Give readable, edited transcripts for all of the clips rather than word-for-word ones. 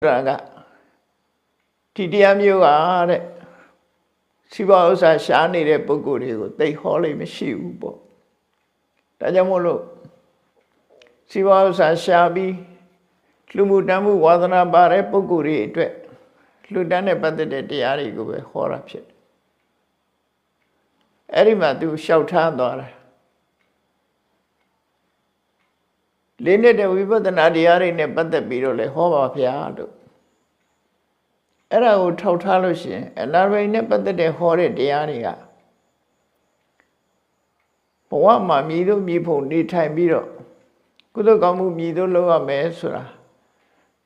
Raga Tidiamio are Siva Usa Shani de Puguri, they holy Mishiubo. Tajamolo Siva Usa Shabi Klumudamu Wadana Bare Puguri, Ludane Pate Diari go a horror shit. Erima do shout hand. Linde de Viva the Nadiari in a Pate Biro, le Hova Piado. Era would tautaloshi, and Larva never the horrid Diaria. For one my middle people need time biro. Could have come middle lower mesura.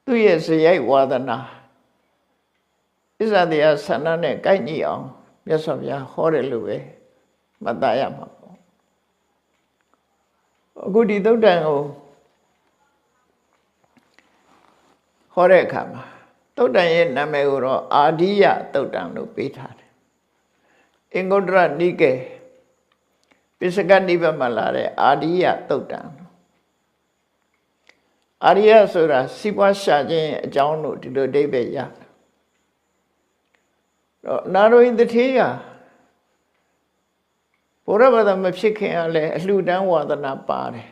2 years a year, Wadana. Is that the Sanane Kainion? Yes, of ya horrid Louis. Matayama. Goody do dango. Horekama. Todayen Nameuro, Adia, Totano Peter. Ingodra Nike Pisagadiva Malare, Adia, Totan. Aria Sura, Sipa Shajan, Jano to the David Yak. Naro in the Tia. Forever the Mexican, Ludan was the Napare.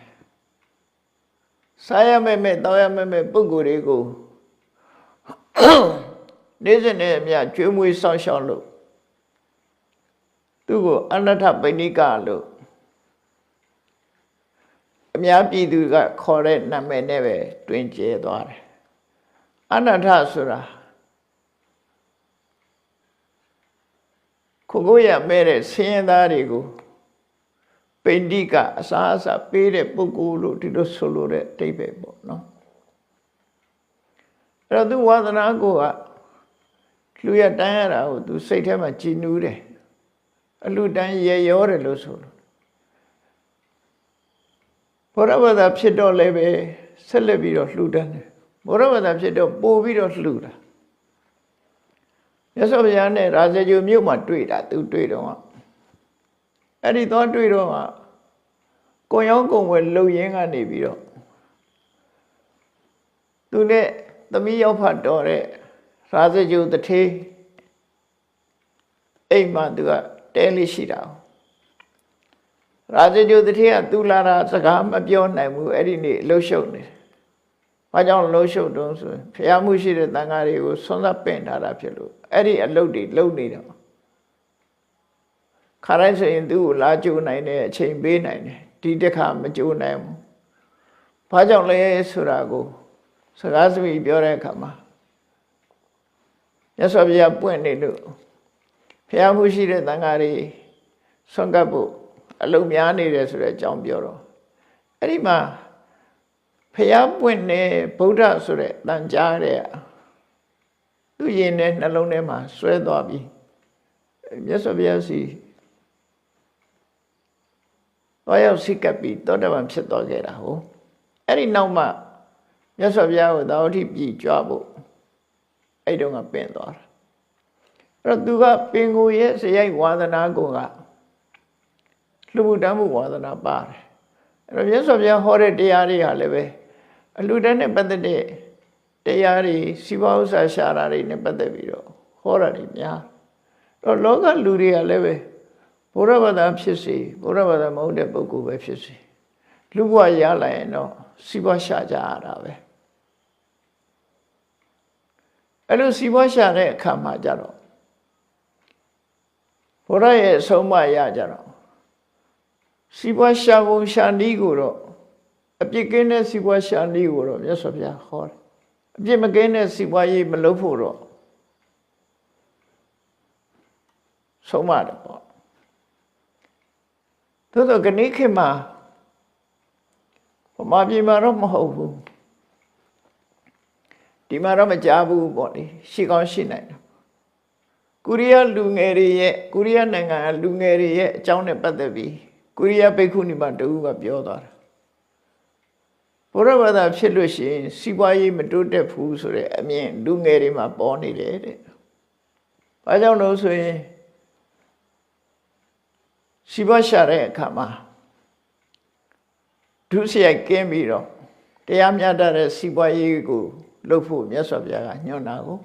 Sayame, Doyame, Bugurigo. Isn't it? Yeah, Jumui Social look. To go Anata Benica look. Miapi do got correct Name never 20 dollars. Anata Sura Kogoya made it, seeing that ego. Pendica, Sasa, paid a Pugulu to the Solure tape. No. Radu Wadana go Clua Diana to say him a chinude. A ludan ye or a loso. Whatever the pseudo leve, celebi of ludan. Whatever the pseudo bovid of luda. Yes, of Yane, Raja, you knew my tweet at 2 tweet on. And he thought tweet on. Koyongo when low yang and Nibio. Today. The me of her daughter, rather you the tea, a man to a daily shida. Rather you the tea at Dulara, Sagam, a beyond Namu, Eddie, low show. I don't low show, don't so. Fiamushi the Tangari was son of pain at Apello. Eddie a loaded, low needle. Caressa in do, large nine, chain bay nine, Tideka, Majo name. Pajon lay Surago. So that's me, Biore Yes, of ya pointed to Piamushi the Tangari, Songabu, Alumiani, the John Bureau. Erima Pia Puente, Buddha Sure, Danjarea. Do ye net alonema, sweat dobby. Yes, of ya see. Why else he can be, don't have him sit dog at home. Any no ma. Yes, of ya without he be job. I don't have pen door. But do up pingu yes, I want an agoga. Ludamu was an abar. And yes, of ya horrid diary, however. A lieutenant but the day. Diary, Sivausa Sharari, Nepataviro. Horrid, ya. The local Luri, however. Whatever the abscissy, whatever the mode of Bogu abscissy. Lugua Yala, no, Sivashaja. I don't see what shall come, my jaro. For I am so my yajaro. See what shall Shandiguro. A beginner see what Shandiguro, yes of ya hor. Jim again see why ye melofuro. So mad upon. To the Ganikima. For my Bimarum hope. Dimarama Jabu body, she got shined. Kuria Lungeri, Kuria Nanga, Lungeri, John Padavi, Kuria Pecunima do of Yodar. Forever the Chelushi, see why you do the fools, I mean, Lungeri my bonny lady. I don't know, so she was share, Kama. To see I came here. Te am yada re siwa ye go လုပ်ဖို့မြတ်စွာဘုရားကညွှန်တာကို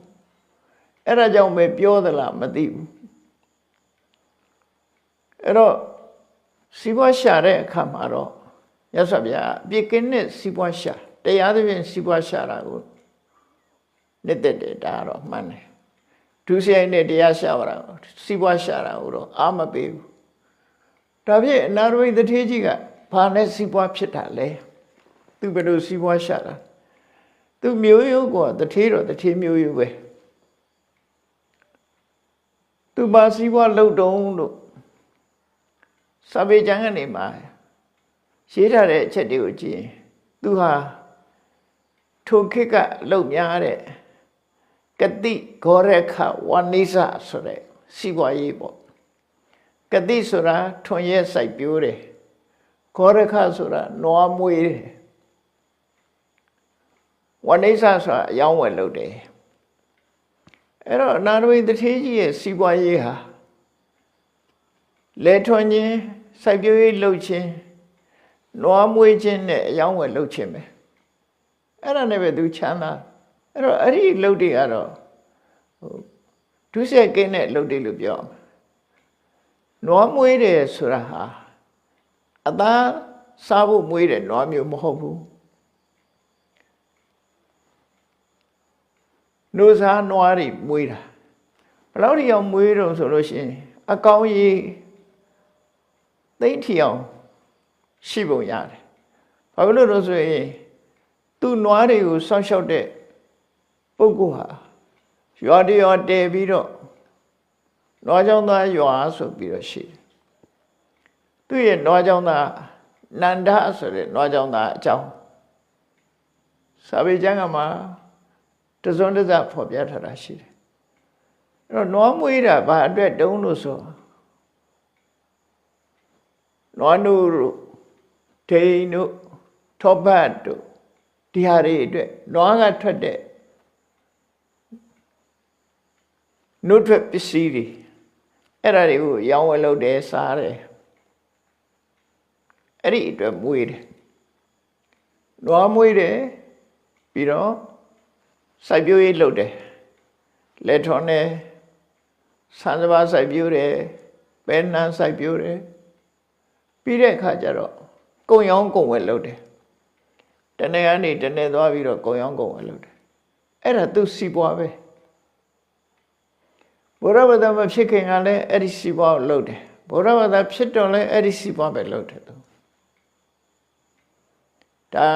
အဲ့ဒါကြောင့်ပဲပြောသလားမသိဘူးအဲ့တော့စီးပွားရှာတဲ့အခါမှာတော့မြတ်စွာဘုရားအပြစ်ကင်းတဲ့စီးပွားရှာတရားသဖြင့်စီးပွားရှာတာကိုနှစ်သက်တယ်ဒါကတော့မှန်တယ်ဒုစရိုက်နဲ့တရားရှာတာစီးပွားရှာတာကိုတော့အာမပေးဘူးဒါဖြင့်အနာရဝိတ္ထေကြီးကဘာနဲ့စီးပွားဖြစ်တာလဲသူဘယ်လိုစီးပွားရှာတာသူမျိုးရိုးကတထေးတော့တထေးမျိုးရိုးပဲသူပါစီးပွားလုပ်တုံးလို့စာပေကျမ်းကနေမှာရေးထားတဲ့အချက်တွေကိုကြည့်ရင်သူဟာထိုခေတ်ကလှုပ်များတဲ့ကတိဂောရခဝဏိစဆိုတဲ့စီးပွားရေးပေါ့ကတိဆိုတာထွန်ရဲစိုက်ပျိုးတယ်ဂောရခဆိုတာနွားမွေးတယ်ဝဏိစဆိုတာအယောင်းဝယ်လုပ်တယ်အဲ့တော့အနာရဝိတ္ထေကြီးရဲ့စီးပွားရေးဟာလဲထွန်ခြင်းစိုက်ပျိုးရေးလုပ်ခြင်းနွားမွေးခြင်းနဲ့အယောင်းဝယ်လုပ်ခြင်းပဲအဲ့ဒါနဲ့ပဲသူချမ်းသာအဲ့တော့အဲ့ဒီလုပ်တွေကတော့ဒုစရိုက်ကင်းတဲ့လုပ်တွေလို့ပြောအောင်နွားမွေးတယ်ဆိုတာဟာအသားစားဖို့မွေးတယ်နွားမျိုးမဟုတ်ဘူးနိုးစားနွားတွေမွေးတာဘယ်လောက်ထိအောင်မွေးတော့ဆိုလို့ရှိရင်အကောင်ကြီးသိမ့်ထီအောင်ရှိပုံရတယ်ဘာလို့လို့ဆိုရင်သူ့နွားတွေကိုစောင့်ရှောက်တဲ့ပုဂ္ဂိုလ်ဟာရွာတရွာတည်ပြီးတော့နွားကြောင့်သားရွာဆိုပြီးတော့ရှိတယ်သူ့ရဲ့နွားကြောင့်သားနန္ဒဆိုတဲ့နွားကြောင့်သားအကြောင်းစာပေကျမ်းကမှာတစွန်းတစဖော်ပြထားတာရှိတယ်အဲ့တော့နွားမွေးတာဘာအတွက်တုံးလို့ဆိုနွားနုတို့ဒိန်တို့ထောပတ်တို့ဒီဟာတွေအတွက်နွားကထွက်တဲ့နှုတ်ထွက်ပစ္စည်းတွေအဲ့ဒါတွေကိုရောင်းဝယ်လုပ်တယ်စားတယ်အဲ့ဒီအတွက်မွေးတယ်နွားမွေးတယ်ပြီးတော့စိုက်ပျိုးရေးလုပ်တယ်လက်ထွန်တယ်ဆန်းစပါးစိုက်ပျိုးတယ်ပဲနှမ်းစိုက်ပျိုးတယ်ပြီးတဲ့အခါကျတော့ကုန်ရောင်းကုန်ဝယ်လုပ်တယ်တနေ့ကနေတနေ့သွားပြီးတော့ကုန်ရောင်းကုန်ဝယ်လုပ်တယ်အဲ့ဒါသူစီးပွားပဲဘုရားဘာသာမဖြစ်ခင်ကလည်းအဲ့ဒီစီးပွားကိုလုပ်တယ်ဘုရားဘာသာဖြစ်တော့လည်းအဲ့ဒီစီးပွားပဲလုပ်တယ်သူဒါ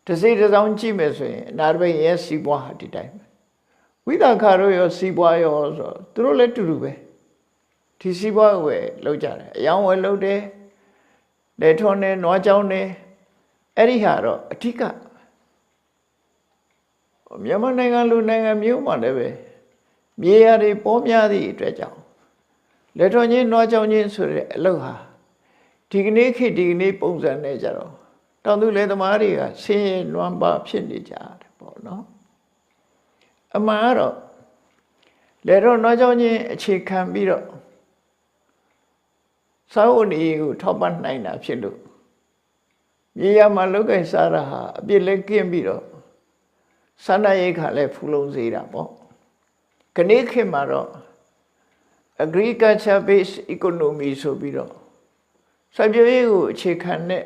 တစိတစောင်းကြည့်မယ်ဆိုရင်အနာရဘိရဲ့စီးပွားဟာဒီတိုင်းပဲဝိသခါတို့ရောစီးပွားရောဆိုသူတို့လည်းတူတူပဲဒီစီးပွားဝယ်လုပ်ကြတယ်အယောင်းဝယ်လုပ်တယ်လက်ထွန်းနဲ့နွားကြောင်းနဲ့အဲ့ဒီဟာတော့အဓိကမြန်မာနိုင်ငံလူနိုင်ငံမျိုးမှာလည်းပဲမြေယာတွေပေါ်များသည့်အတွက်ကြောင့်လက်ထွန်းချင်းနွားကြောင်းချင်းဆိုတဲ့အလုပ်ဟာဒီကနေ့ခေတ်ဒီကနေ့ပုံစံနဲ့ကြတော့တောင်သူလယ်သမားတွေကဆင်းရဲနွမ်းပါဖြစ်နေကြတယ်ပေါ့နော်အမှန်ကတော့လက်ထွန်းနွားကြောင်းချင်းအခြေခံပြီးတော့စာဝတ်နေကိုထောက်ပံ့နိုင်တာဖြစ်လို့မြေယာမှာလောက်ကင်စားတာဟာအပြစ်လည်းကင်းပြီးတော့စာနာရိတ်ခါလည်းဖူလုံစေတာပေါ့ခဏခေတ်မှာတော့ agriculture based economy ဆိုပြီးတော့စိုက်ပျိုးရေးကိုအခြေခံတဲ့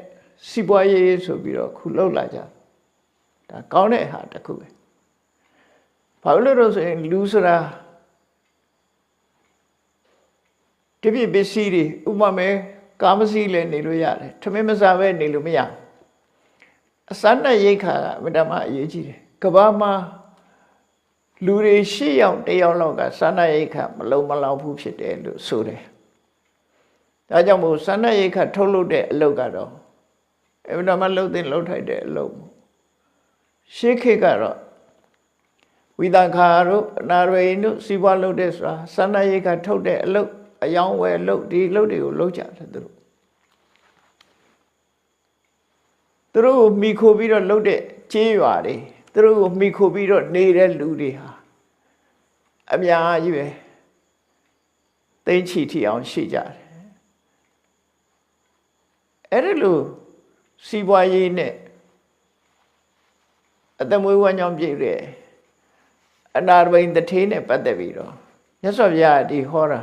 စီးပွားရေးဆိုပြီးတော့ခုလောက်လာကြဒါကောင်းတဲ့ဟာတစ်ခုပဲဘာလို့လဲဆိုရင်လူဆိုတာတပြည့်ပစ္စည်းတွေဥပမာကာမစီလည်းနေလို့ရတယ်ထမင်းမစားပဲနေလို့မရအစနဲ့ရိတ်ခါကမတမအရေးကြီးတယ်ကဘာမှာလူတွေ8ယောက်1ယောက်လောက်ကစန္ဒရိတ်ခါမလုံးမလောက်ဘူးဖြစ်တယ်လို့ဆိုတယ်ဒါကြောင့်မို့စန္ဒရိတ်ခါထုတ်လုပ်တဲ့အလုပ်ကတော့အမတမလှုပ်တဲ့လှုပ်ထိုက်တဲ့အလုပ်ရှေးခေတ်ကတော့ဝိသခါတို့အနာရဝိတို့စီးပွားလုပ်တဲ့ဆိုတာစန္ဒရိတ်ခါထုတ်တဲ့အလုပ်အယောင်းဝယ်လုပ်ဒီလုပ်တွေကိုလုပ်ကြတယ်သူတို့ကိုမိခိုပြီးတော့လုပ်တဲ့ကြေးရွာတွေသူတို့ကိုမိခိုပြီးတော့နေတဲ့လူတွေဟာအများကြီးပဲသိန်းချီထီအောင်ရှိကြတယ်အဲ့ဒီလိုစီးပွားရေးနဲ့ အတမွေးဝမ်းကြောင်းပြည့်တဲ့အနာရဘိန်တထေးနဲ့ပတ်သက်ပြီးတော့မြတ်စွာဘုရားဒီဟောတာ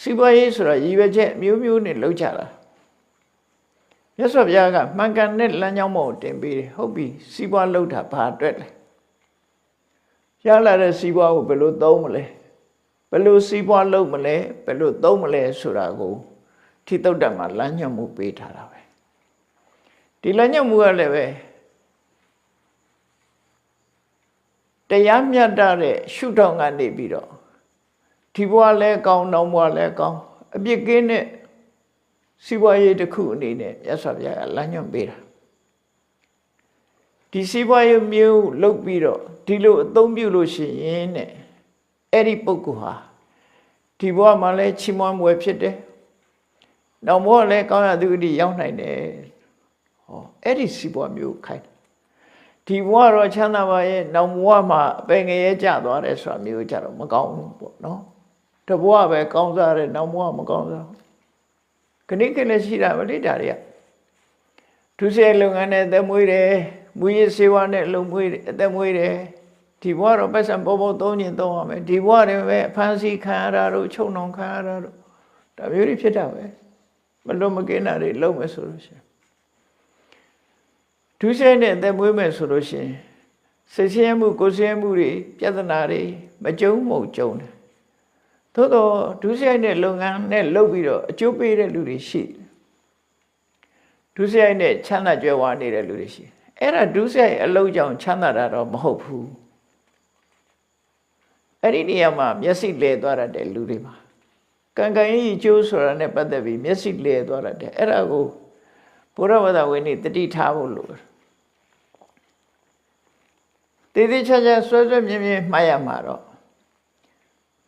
စီးပွားရေးဆိုတော့ရည်ရွယ်ချက်မျိုးမျိုးနဲ့လုပ်ကြတာမြတ်စွာဘုရားကမှန်ကန်တဲ့လမ်းကြောင်းပေါ်တင်ပေးတယ်ဟုတ်ပြီစီးပွားလုပ်တာဘာအတွက်လဲရလာတဲ့စီးပွားကိုဘယ်လိုသုံးမလဲဘယ်လိုစီးပွားလုပ်မလဲဘယ်လိုသုံးမလဲဆိုတာကိုထိတုတ်တမှာလမ်းညွှန်မှုပေးထားတာပဲဒီလမ်းညွှန်မှုကလည်းပဲတရားမြတ်တဲ့ရှုထောင့်ကနေပြီးတော့ဒီဘဝလည်းကောင်းနောက်ဘဝလည်းကောင်းအပြစ်ကင်းတဲ့စီးပွားရေးတစ်ခုအနေနဲ့မြတ်စွာဘုရားကလမ်းညွှန်ပေးတာဒီစီးပွားရေးမျိုးလုပ်ပြီးတော့ဒီလိုအသုံးပြုလို့ရှိရင်တဲ့အဲ့ဒီပုဂ္ဂိုလ်ဟာဒီဘဝမှာလည်းချီးမွမ်းပွဲဖြစ်တယ်နောက်ဘဝလည်းကောင်းရသူအထိရောက်နိုင်တယ်ဟောအဲ့ဒီစီးပွားမျိုးခိုင်းဒီဘဝတော့ချမ်းသာပါရဲ့နောက်ဘဝမှာအပင်ငရဲကျသွားတယ်ဆိုတာမျိုးကြတော့မကောင်းဘူးပေါ့နော်တဘဝပဲကောင်းစားတယ်နောက်ဘဝမကောင်းစားခဏခဏရှိတာဗလိတာတွေကဒုစရိုက်လုပ်ငန်းနဲ့အသက်မွေးတယ်မူရစေဝါနဲ့အလုံးမွေးအသက်မွေးတယ်ဒီဘဝတော့ပတ်စံပေါ်ပေါ်သုံးရင်သုံးရမယ်ဒီဘဝတွေပဲအဖန်ဆီးခံရတာတို့ချုပ်နှောင်ခံရတာတို့ဒါမျိုးတွေဖြစ်တာပဲမလွတ်မကင်းတာတွေလုပ်မယ်ဆိုလို့ရှိရင်ဒုစရိုက်နဲ့အသက်မွေးမယ်ဆိုလို့ရှိရင်စိတ်ဆင်းရဲမှုကိုယ်ဆင်းရဲမှုတွေပြဿနာတွေမကြုံမဟုတ်ကြုံတယ်သို့တော့ဒုစရိုက်နဲ့လုပ်ငန်းနဲ့လုပ်ပြီးတော့အကျိုးပေးတဲ့လူတွေရှိတယ်ဒုစရိုက်နဲ့ချမ်းသာကြွယ်ဝနေတဲ့လူတွေရှိတယ်အဲ့ဒါဒုစရိုက်အလုပ်ကြောင့်ချမ်းသာတာတော့မဟုတ်ဘူးအဲ့ဒီနေရာမှာမျက်စိလဲသွားတတ်တဲ့လူတွေမှာကံကံကြီးအကျိုးဆိုတာနဲ့ပတ်သက်ပြီးမျက်စိလဲသွားတတ်တယ်အဲ့ဒါကိုဘုရားဝတ္တဝိနည်းတတိထားဖို့လိုတယ်တည်တည်ချာချာဆွဲဆွဲမြဲမြဲမှတ်ရမှာတော့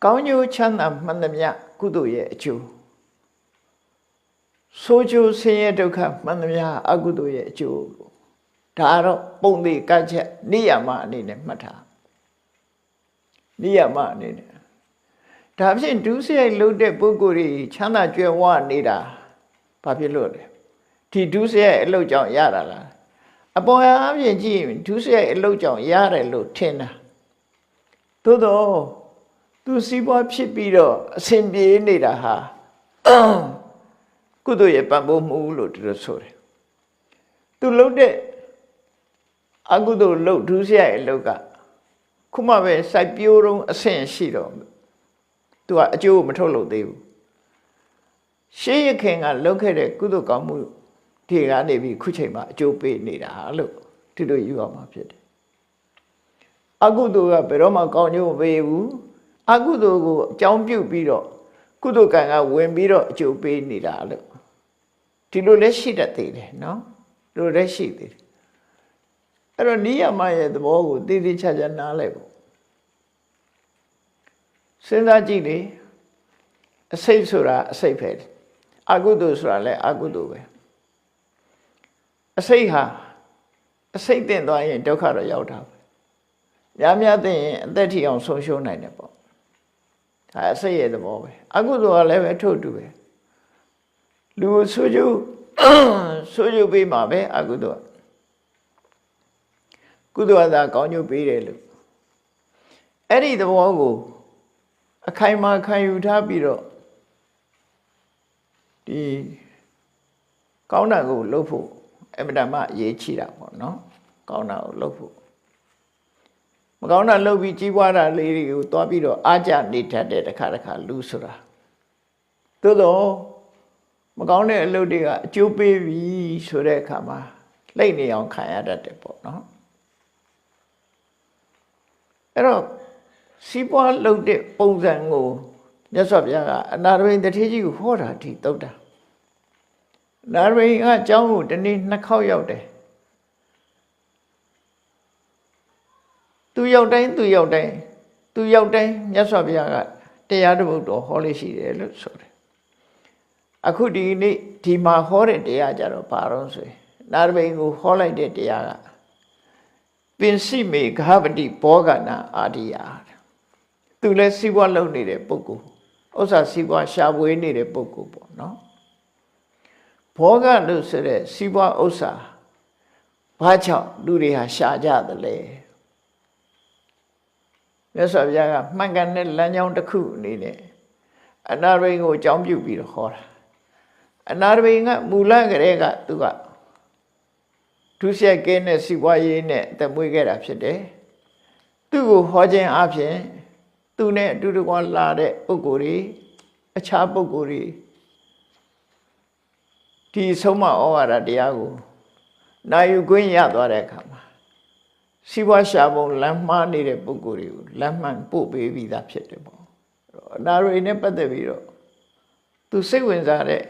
ကောင်းကျိုးချမ်းသာမှန်သမျှကုသိုလ်ရဲ့အကျိုးဆိုးကျိုးဆင်းရဲဒုက္ခမှန်သမျှအကုသိုလ်ရဲ့အကျိုးဒါတော့ပုံသေးကတ်ချက်နိယမအနေနဲ့မှတ်ထားနိယမအနေနဲ့ဒါဖြင့်ဒုစရိုက်လုပ်တဲ့ပုဂ္ဂိုလ်တွေချမ်းသာကြွယ်ဝနေတာဘာဖြစ်လို့လဲဒီဒုစရိုက်အလုပ်ကြောင့်ရတာလားအပေါ်အပြင်ကြည့်ရင်ဒုစရိုက်အလုပ်ကြောင့်ရတယ်လို့ထင်တာသို့တော့သူစီးပွားဖြစ်ပြီးတော့အစဉ်ပြေနေတာဟာကုသိုလ်ရဲ့ပံ့ပိုးမှုလို့သူတို့ဆိုတယ်သူလုပ်တဲ့အကုသိုလ်လုပ်ဒုစရိုက်အလုပ်ကခုမှပဲစိုက်ပျိုးတော့အဆင့်ရှိတော့သူကအကျိုးမထုတ်လို့သေးဘူးရှေးရခင်ကလုပ်ခဲ့တဲ့ကုသိုလ်ကောင်းမှုဒီကနေပြီးခုချိန်မှာအကျိုးပေးနေတာလို့သူတို့ယူအောင်မှာဖြစ်တယ်အကုသိုလ်ကဘယ်တော့မှကောင်းကျိုးမပေးဘူးအကုသိုလ်ကိုအကြောင်းပြုပြီးတော့ကုသိုလ်ကံကဝင်ပြီးတော့အကျိုးပေးနေတာလို့ဒီလိုလည်းရှိတတ်သေးတယ်နော်ဒီလိုလည်းရှိသေးတယ်အဲ့တော့နိယမရဲ့သဘောကိုတည်တည်ချာချာနားလိုက်ဖို့စဉ်းစားကြည့်လေအစိတ်ဆိုတာအစိတ်ပဲအကုသိုလ်ဆိုတာလည်းအကုသိုလ်ပဲအစိတ်ဟာအစိတ်တင်သွားရင်ဒုက္ခတော့ရောက်တာပဲများများသိရင်အသက်ထီအောင်ဆုံးရှုံးနိုင်တယ်ပေါ့ဒါအစိတ်ရဲ့သဘောပဲအကုသိုလ်ကလည်းပဲထို့တူပဲလူဆိုးကျိုးပေးမှာပဲအကုသိုလ်ကုသိုလ်ကသာကောင်းကျိုးပေးတယ်လို့အဲ့ဒီသဘောကိုအခိုင်အမာခံယူထားပြီးတော့ဒီကောင်းတာကိုလုပ်ဖို့အမှန်တမ်းအရေးကြီးတာပေါ့နော်ကောင်းတာကိုလုပ်ဖို့မကောင်းတာလုပ်ပြီးကြီးပွားတာလေးတွေကိုတွားပြီးတော့အားကြနေတတ်တဲ့တစ်ခါလူဆိုတာသို့တော့မကောင်းတဲ့အလုပ်တွေကအကျိုးပေးပြီဆိုတဲ့အခါမှာလှိမ့်နေအောင်ခံရတတ်တယ်ပေါ့နော်အဲ့တော့စီးပွားလုပ်တဲ့ပုံစံကိုမြတ်စွာဘုရားကအနာရဘိန်တထေးကြီးကိုဟောတာဒီတုတ်တာနာရဘိန်ကအကြောင်းကိုတနေ့2ခေါက်ရောက်တယ်သူရောက်တိုင်းမြတ်စွာဘုရားကတရားတစ်ပုဒ်တော်ဟောလေးရှိတယ်လို့ဆိုတယ်အခုဒီနေ့ဒီမှာဟောတဲ့တရားကြတော့ဘာလို့ဆိုရင်နာရဘိန်ကိုဟောလိုက်တဲ့တရားကပင်စိမေဃပတိဘောဂနာအာဒီယာသူလည်းစီးပွားလုပ်နေတဲ့ပုဂ္ဂိုလ်ဥစ္စာစီးပွားရှာဖွေနေတဲ့ပုဂ္ဂိုလ်ပေါ့နော်ဘောဂလို့ဆိုတဲ့စီးပွားဥစ္စာ ဘာကြောင့်လူတွေဟာရှာကြသလဲမြတ်စွာဘုရားကမှန်ကန်တဲ့လမ်းကြောင်းတစ်ခုအနေနဲ့အနာရိန်ကိုအကြောင်းပြုပြီးတော့ဟောတာအနာရိန်ကမူလကလေးကသူကဒုစရိုက်ကင်းတဲ့စီးပွားရေးနဲ့အသက်မွေးခဲ့တာဖြစ်တယ်သူ့ကိုဟောခြင်းအပြင်သူနဲ့အတူတကွလာတဲ့ပုဂ္ဂိုလ်တွေအခြားပုဂ္ဂိုလ်တွေဒီဆုံးမဩဝါဒတရားကိုနာယူခွင့်ရသွားတဲ့အခါမှာစီးပွားရှာပုံလမ်းမှားနေတဲ့ပုဂ္ဂိုလ်တွေကိုလမ်းမှန်ပို့ပေးပြီးသားဖြစ်တယ်ပေါ့အနာရိနဲ့ပတ်သက်ပြီးတော့သူစိတ်ဝင်စားတဲ့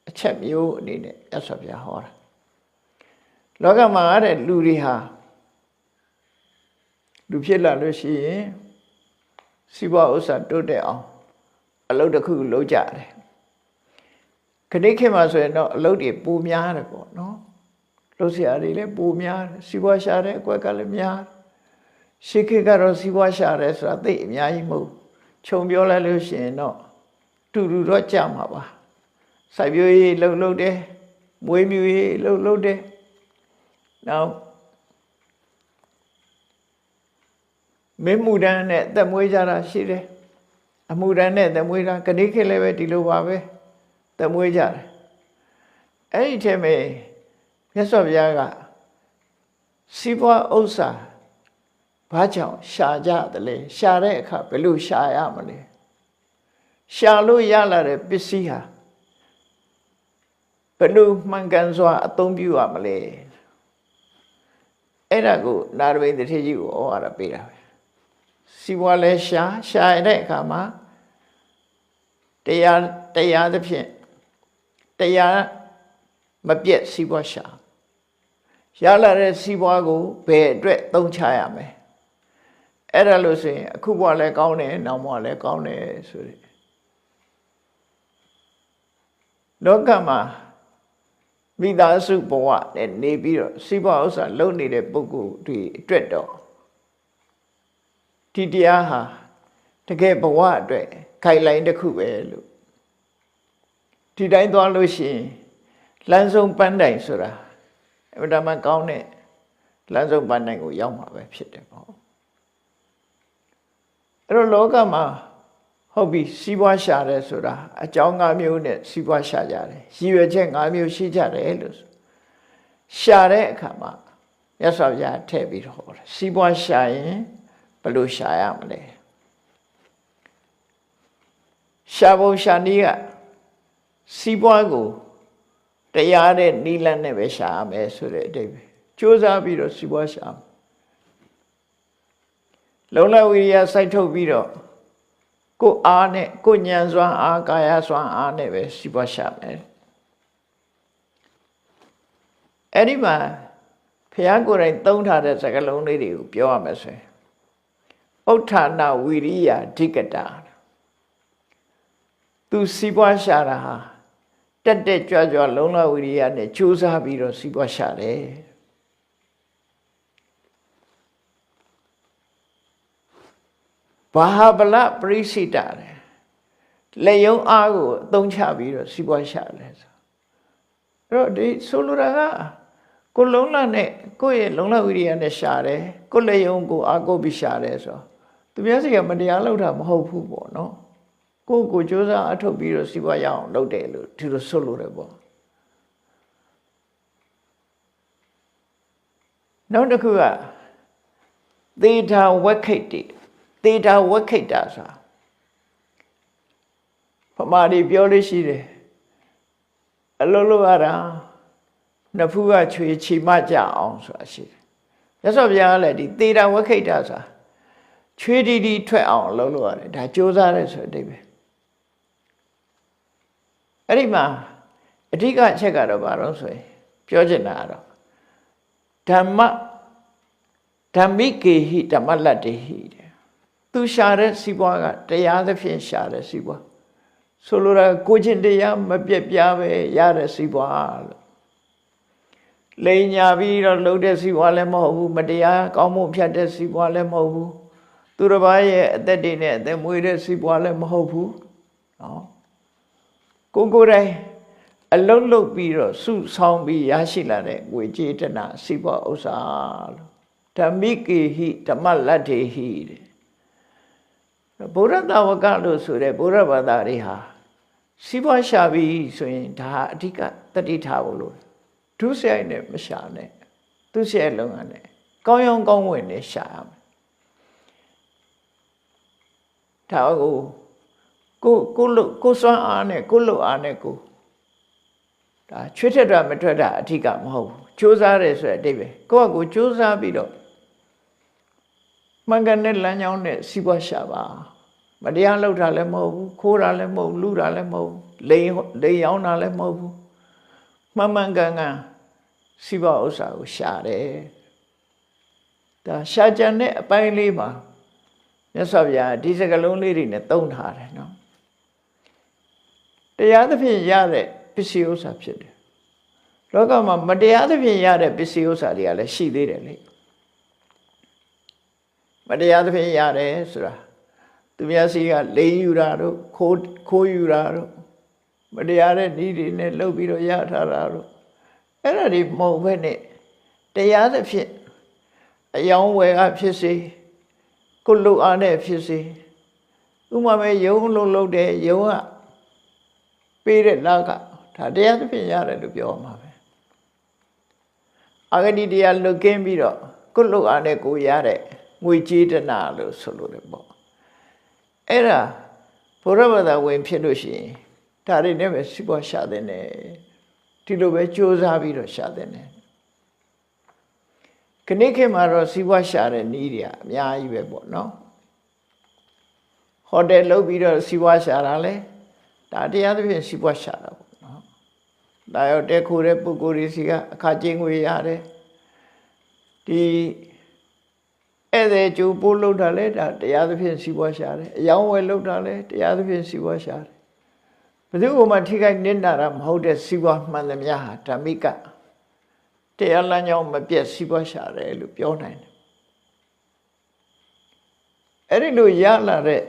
အချက်မျိုးအနေနဲ့ရသော်ပြဟောတာလောကမှာတဲ့လူတွေဟာလူဖြစ်လာလို့ရှိရင်စီးပွားဥစ္စာတိုးတက်အောင်အလုပ်တစ်ခုလုပ်ကြတယ်ခဏခေတ်မှာဆိုရင်တော့အလုပ်တွေပိုများတယ်ပေါ့နော်လုပ်စရာတွေလည်းပိုများတယ်စီးပွားရှာတဲ့အကွက်ကလည်းများရှေးခေတ်ကတော့စီးပွားရှာတယ်ဆိုတာသိအများကြီးမဟုတ်ခြုံပြောလိုက်လို့ရှိရင်တော့တူတူတော့ကြမှာပါစိုက်ပျိုးရေးလုပ်တယ်မွေးမြူရေးလုပ်တယ်နောက်မင်းမှုတန်းနဲ့တက်မွေးကြတာရှိတယ်အမှုတန်းနဲ့တက်မွေးတာခဏခေတ်လည်းပဲဒီလိုပါပဲတက်မွေးကြတယ်အဲ့ဒီထဲမှာမြတ်စွာဘုရားကစီးပွားဥစ္စာဘာကြောင့်ရှာကြတယ်လဲရှာတဲ့အခါဘယ်လိုရှာရမလဲရှာလို့ရလာတဲ့ပစ္စည်းဟာဘယ်လိုမှန်ကန်စွာအသုံးပြုရမလဲအဲ့ဒါကိုနာရဝိတထေကြီးကိုဩဝါဒပေးတာပဲစီးပွားလဲရှာရတဲ့အခါမှာတရားသဖြင့်တရားမပြတ်စီးပွားရှာရလာတဲ့စီးပွားကိုဘယ်အတွက်သုံးချရမလဲအဲ့ဒါလို့ဆိုရင်အခုဘဝလည်းကောင်းတယ်နောက်ဘဝလည်းကောင်းတယ်ဆိုတဲ့လောကမှာမိသားစုဘဝနဲ့နေပြီးတော့စီးပွားဥစ္စာလုပ်နေတဲ့ပုဂ္ဂိုလ်တွေအတွက်တော့ဒီတရားဟာတကယ်ဘဝအတွက်ခိုင်လိုင်းတစ်ခုပဲလို့ဒီတိုင်းသွားလို့ရှိရင်လမ်းဆုံးပန်းတိုင်ဆိုတာအမှန်တမ်းကောင်းတဲ့လမ်းဆုံးပန်းတိုင်ကိုရောက်မှာပဲဖြစ်တယ်ပေါ့အဲ့တော့လောကမှာဟုတ်ပြီစီးပွားရှာတယ်ဆိုတာအကြောင်း၅မျိုးနဲ့စီးပွားရှာကြတယ်ရည်ရွယ်ချက်၅မျိုးရှိကြတယ်လို့ရှာတဲ့အခါမှာမြတ်စွာဘုရားထည့်ပြီးတော့ဟောတယ်စီးပွားရှာရင်ဘယ်လိုရှာရမလဲရှာဖို့ရှာနည်းကစီးပွားကိုတရားတဲ့နိလန့်နဲ့ပဲရှာရမယ်ဆိုတဲ့အတိတ်ပဲကြိုးစားပြီးတော့စီးပွားရှာလုံလဝိရိယစိုက်ထုတ်ပြီးတော့ကိုအားနဲ့ကိုဉာဏ်စွမ်းအားကာယစွမ်းအားနဲ့ပဲစီးပွားရှာမယ်အဲ့ဒီမှာဘုရားကိုယ်တိုင်သုံးထားတဲ့စကားလုံးလေးတွေကိုပြောရမယ်ဆိုရင်ဥဋ္ဌာဏဝိရိယဓိကတာသူစီးပွားရှာတာဟာတက်ကြွလုံလဝိရိယနဲ့ကြိုးစားပြီးတော့စီးပွားရှာတယ်ဘာဟာဗလပရိစိတတယ်လက်ယုံအားကိုအသုံးချပြီးတော့စီးပွားရှာတယ်ဆိုအဲ့တော့ဒီဆိုလိုတာကကိုလုံလနဲ့ကိုယ့်ရဲ့လုံလဝိရိယနဲ့ရှာတယ်ကိုယ့်လက်ယုံကိုအားကိုပြီးရှာတယ်ဆိုသူများစီကမတရားလုပ်တာမဟုတ်ဘူးပေါ့နော်ကိုကြိုးစားအထုတ်ပြီးတော့စီးပွားရအောင်လုပ်တယ်လို့ဒီလိုဆိုလိုတယ်ပေါ့နောက်တစ်ခုကသေတာဝက်ခိတ်တိသေတာဝက်ခိတ်တာဆိုတာပမာဒီပြောလို့ရှိတယ်အလုံးလုံးရတာနှစ်ဖူးကချွေချီမကြအောင်ဆိုတာရှိတယ်မြတ်စွာဘုရားကလည်းဒီသေတာဝက်ခိတ်တာဆိုတာချွေတီထွက်အောင်အလုံးလုံးရတယ်ဒါကြိုးစားရဲဆိုတဲ့အဓိပ္ပာယ်အဲ့ဒီမှာအဓိကအချက်ကတော့ဘာလို့ဆိုရင်ပြောချင်တာကတော့ဓမ္မိကေဟိဓမ္မလတ္တိဟိတဲ့သူရှာတဲ့စီးပွားကတရားသဖြင့်ရှာတဲ့စီးပွားဆိုလိုတာကိုချင်းတရားမပြတ်ပြားပဲရတဲ့စီးပွားလို့လိန်ညာပြီးတော့လှုပ်တဲ့စီးပွားလည်းမဟုတ်ဘူးမတရားကောင်းမှုဖြတ်တဲ့စီးပွားလည်းမဟုတ်ဘူးသူတစ်ပါးရဲ့အသက်တွေနဲ့အသက်မွေးတဲ့စီးပွားလည်းမဟုတ်ဘူးနော်ကိုယ်တိုင် အလုံးလုံးပြီးတော့စုဆောင်ပြီးရရှိလာတဲ့ငွေကြေးတနာစီးပွားဥစ္စာလို့ဓမ္မိကေဟိဓမ္မလတ္ထေဟိတဲ့ဘုရားတာဝကလို့ဆိုတဲ့ဘုရားဘာသာတွေဟာစီးပွားရှာပြီးဆိုရင်ဒါအဓိကတတိထားဖို့လို့ဒုစရိုက်နဲ့မရှာနဲ့သူစရိုက်လုံးကနဲ့ကောင်းရောင်းကောင်းဝင်နဲ့ရှာရမယ်ဒါကိုစွမ်းအားနဲ့ကိုလို့အားနဲ့ကိုဒါချွေးထက်တာမထွက်တာအဓိကမဟုတ်ဘူးကြိုးစားတယ်ဆိုတဲ့အတိတ်ပဲကိုယ့်အကိုကြိုးစားပြီးတော့မှန်ကန်တဲ့လမ်းကြောင်းနဲ့စီးပွားရှာပါမတရားလုပ်တာလည်းမဟုတ်ဘူးခိုးတာလည်းမဟုတ်လူတာလည်းမဟုတ်လိန်ရောင်းတာလည်းမဟုတ်ဘူးမှန်မှန်ကန်ကန်စီးပွားဥစ္စာကိုရှာတယ်ဒါရှာကြံတဲ့အပိုင်းလေးမှာမြတ်စွာဘုရားဒီစကားလုံးလေးတွေနဲ့သုံးထားတယ်နော်တရားသဖြင့်ရတဲ့ပစ္စည်းဥစ္စာဖြစ်တယ်လောကမှာမတရားသဖြင့်ရတဲ့ပစ္စည်းဥစ္စာတွေကလည်းရှိသေးတယ်လေမတရားသဖြင့်ရတယ်ဆိုတာသူများစီကလိန်ယူတာတို့ခိုးယူတာတို့မတရားတဲ့နည်းတွေနဲ့လုပ်ပြီးတော့ရထားတာတို့အဲ့ဒါတွေမဟုတ်ဘဲနဲ့တရားသဖြင့်အယောင်းဝယ်ကဖြစ်စေကိုလူအားနဲ့ဖြစ်စေဥမာမဲ့ယုံလို့တဲ့ယုံကပေးတဲ့နောက်ကဒါတရားသဖြင့်ရတယ်လို့ပြောမှာပဲအာဂတိတရားလွတ်ကင်းပြီးတော့ကိုလူအားနဲ့ကိုရတဲ့ငွေကြေးတနာလို့ဆိုလို့လည်းပေါ့အဲ့ဒါဘုရားဘာသာဝင်ဖြစ်လို့ရှိရင်ဒါတွေနဲ့ပဲစီးပွားရှာတဲ့နဲ့ဒီလိုပဲကြိုးစားပြီးတော့ရှာတဲ့နဲ့ခဏခေတ်မှာတော့စီးပွားရှာတဲ့နည်းတွေအများကြီးပဲပေါ့နော်ဟိုတယ်လုပ်ပြီးတော့စီးပွားရှာတာလေဒါတရားသဖြင့်စီးပွားရှာတာပေါ့နော်ဒါရောတက်ခိုးတဲ့ပုဂ္ဂိုလ်တွေစီကအခါကျင်းငွေရတယ်ဒီဧည့်သည်ကျူပို့လုပ်တာလေဒါတရားသဖြင့်စီးပွားရှာတယ်အယောင်းဝယ်လုပ်တာလေတရားသဖြင့်စီးပွားရှာတယ်ဘယ်သူမှထိခိုက်နစ်နာတာမဟုတ်တဲ့စီးပွားမှန်သမျှဟာဓမ္မိကတရားလမ်းကြောင်းမပြတ်စီးပွားရှာတယ်လို့ပြောနိုင်တယ်အဲ့ဒီလိုရလာတဲ့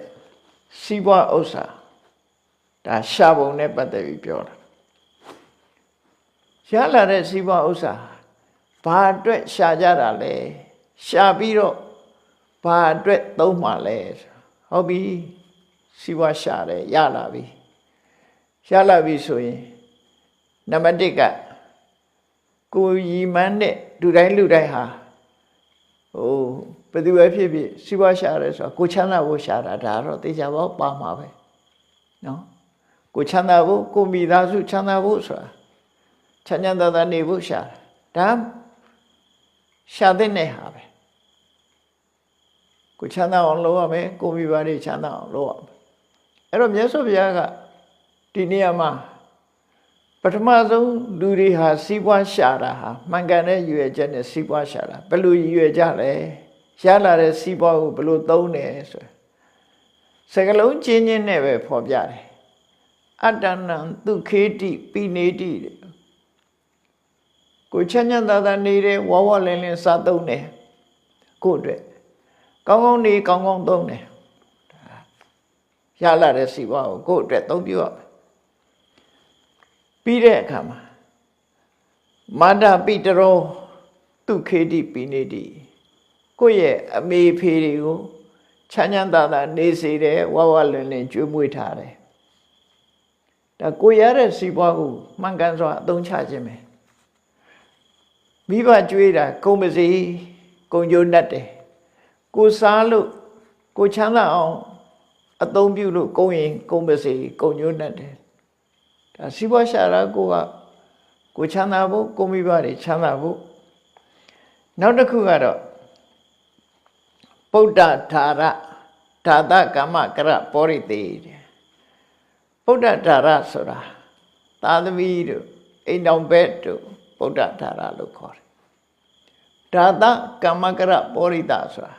စီးပွားဥစ္စာဒါရှာပုံနဲ့ပတ်သက်ပြီးပြောတာရလာတဲ့စီးပွားဥစ္စာဘာအတွက်ရှာကြတာလဲရှာပြီးတော့ဘာအတွက်သုံးမှလဲဟုတ်ပြီစီးပွားရှာတယ်ရလာပြီဆိုရင်နံပါတ်1ကကိုရီမန်းတဲ့လူတိုင်းဟာဘယ်သူပဲဖြစ်ဖြစ်စီးပွားရှာရဲဆိုတာကိုချမ်းသာဖို့ရှာတာဒါတော့သိကြပါပါမှာပဲနော်ကိုချမ်းသာဖို့ကိုမိသားစုချမ်းသာဖို့ဆိုတာချမ်းသာသာနေဖို့ရှာတာဒါရှာတဲ့နေဟာပဲကိုချမ်းသာအောင်လုပ်ရမယ်ကိုမိဘတွေချမ်းသာအောင်လုပ်ရမယ်အဲ့တော့မြတ်စွာဘုရားကဒီနေရာမှာပထမဆုံးလူတွေဟာစီးပွားရှာတာဟာမှန်ကန်တဲ့ရည်ရွယ်ချက်နဲ့စီးပွားရှာတာဘယ်လိုရည်ရွယ်ကြလဲရလာတဲ့စီးပွားကိုဘယ်လိုသုံးတယ်ဆိုစကလုံးချင်းချင်းနဲ့ပဲဖော်ပြတယ်အတ္တနံဒုခေတိပိနေတိတဲ့ကိုချမ်းသာနေတဲ့ဝဝလင်းလင်းစားသုံးတယ်ကိုအတွက်ကောင်းကောင်းနေကောင်းကောင်းသုံးတယ်ရလာတဲ့စီးပွားကိုကိုအတွက်သုံးပြရမယ်ပြီးတဲ့အခါမှာမာဒပိတရောဒုခေတိပိနေတိကိုယ့်ရဲ့အမေဖေတွေကိုချမ်းသာနေစေတယ်ဝဝလင်းလင်းကျွေးမွေးထားတယ်ဒါကိုရတဲ့စီးပွားကိုမှန်ကန်စွာအသုံးချခြင်းပဲမိဘကျွေးတာကုန်ပါစေကုန်ကျိုးတတ်တယ်ကိုစားလို့ကိုချမ်းသာအောင်အသုံးပြုလို့ကုန်ရင်ကုန်ပါစေကုန်ကျိုးတတ်တယ်ဒါစီးပွားရှာတာကိုချမ်းသာဖို့ကိုမိဘတွေချမ်းသာဖို့နောက်တစ်ခုကတော့ပုဒ္ဒဓာရဓာတကမ္မကရပောရိတေပုဒ္ဒဓာရဆိုတာသာသမီတို့အိမ်တော်ဘက်တို့ပုဒ္ဒဓာရလို့ခေါ်တယ်ဓာတကမ္မကရပောရိတဆိုတာ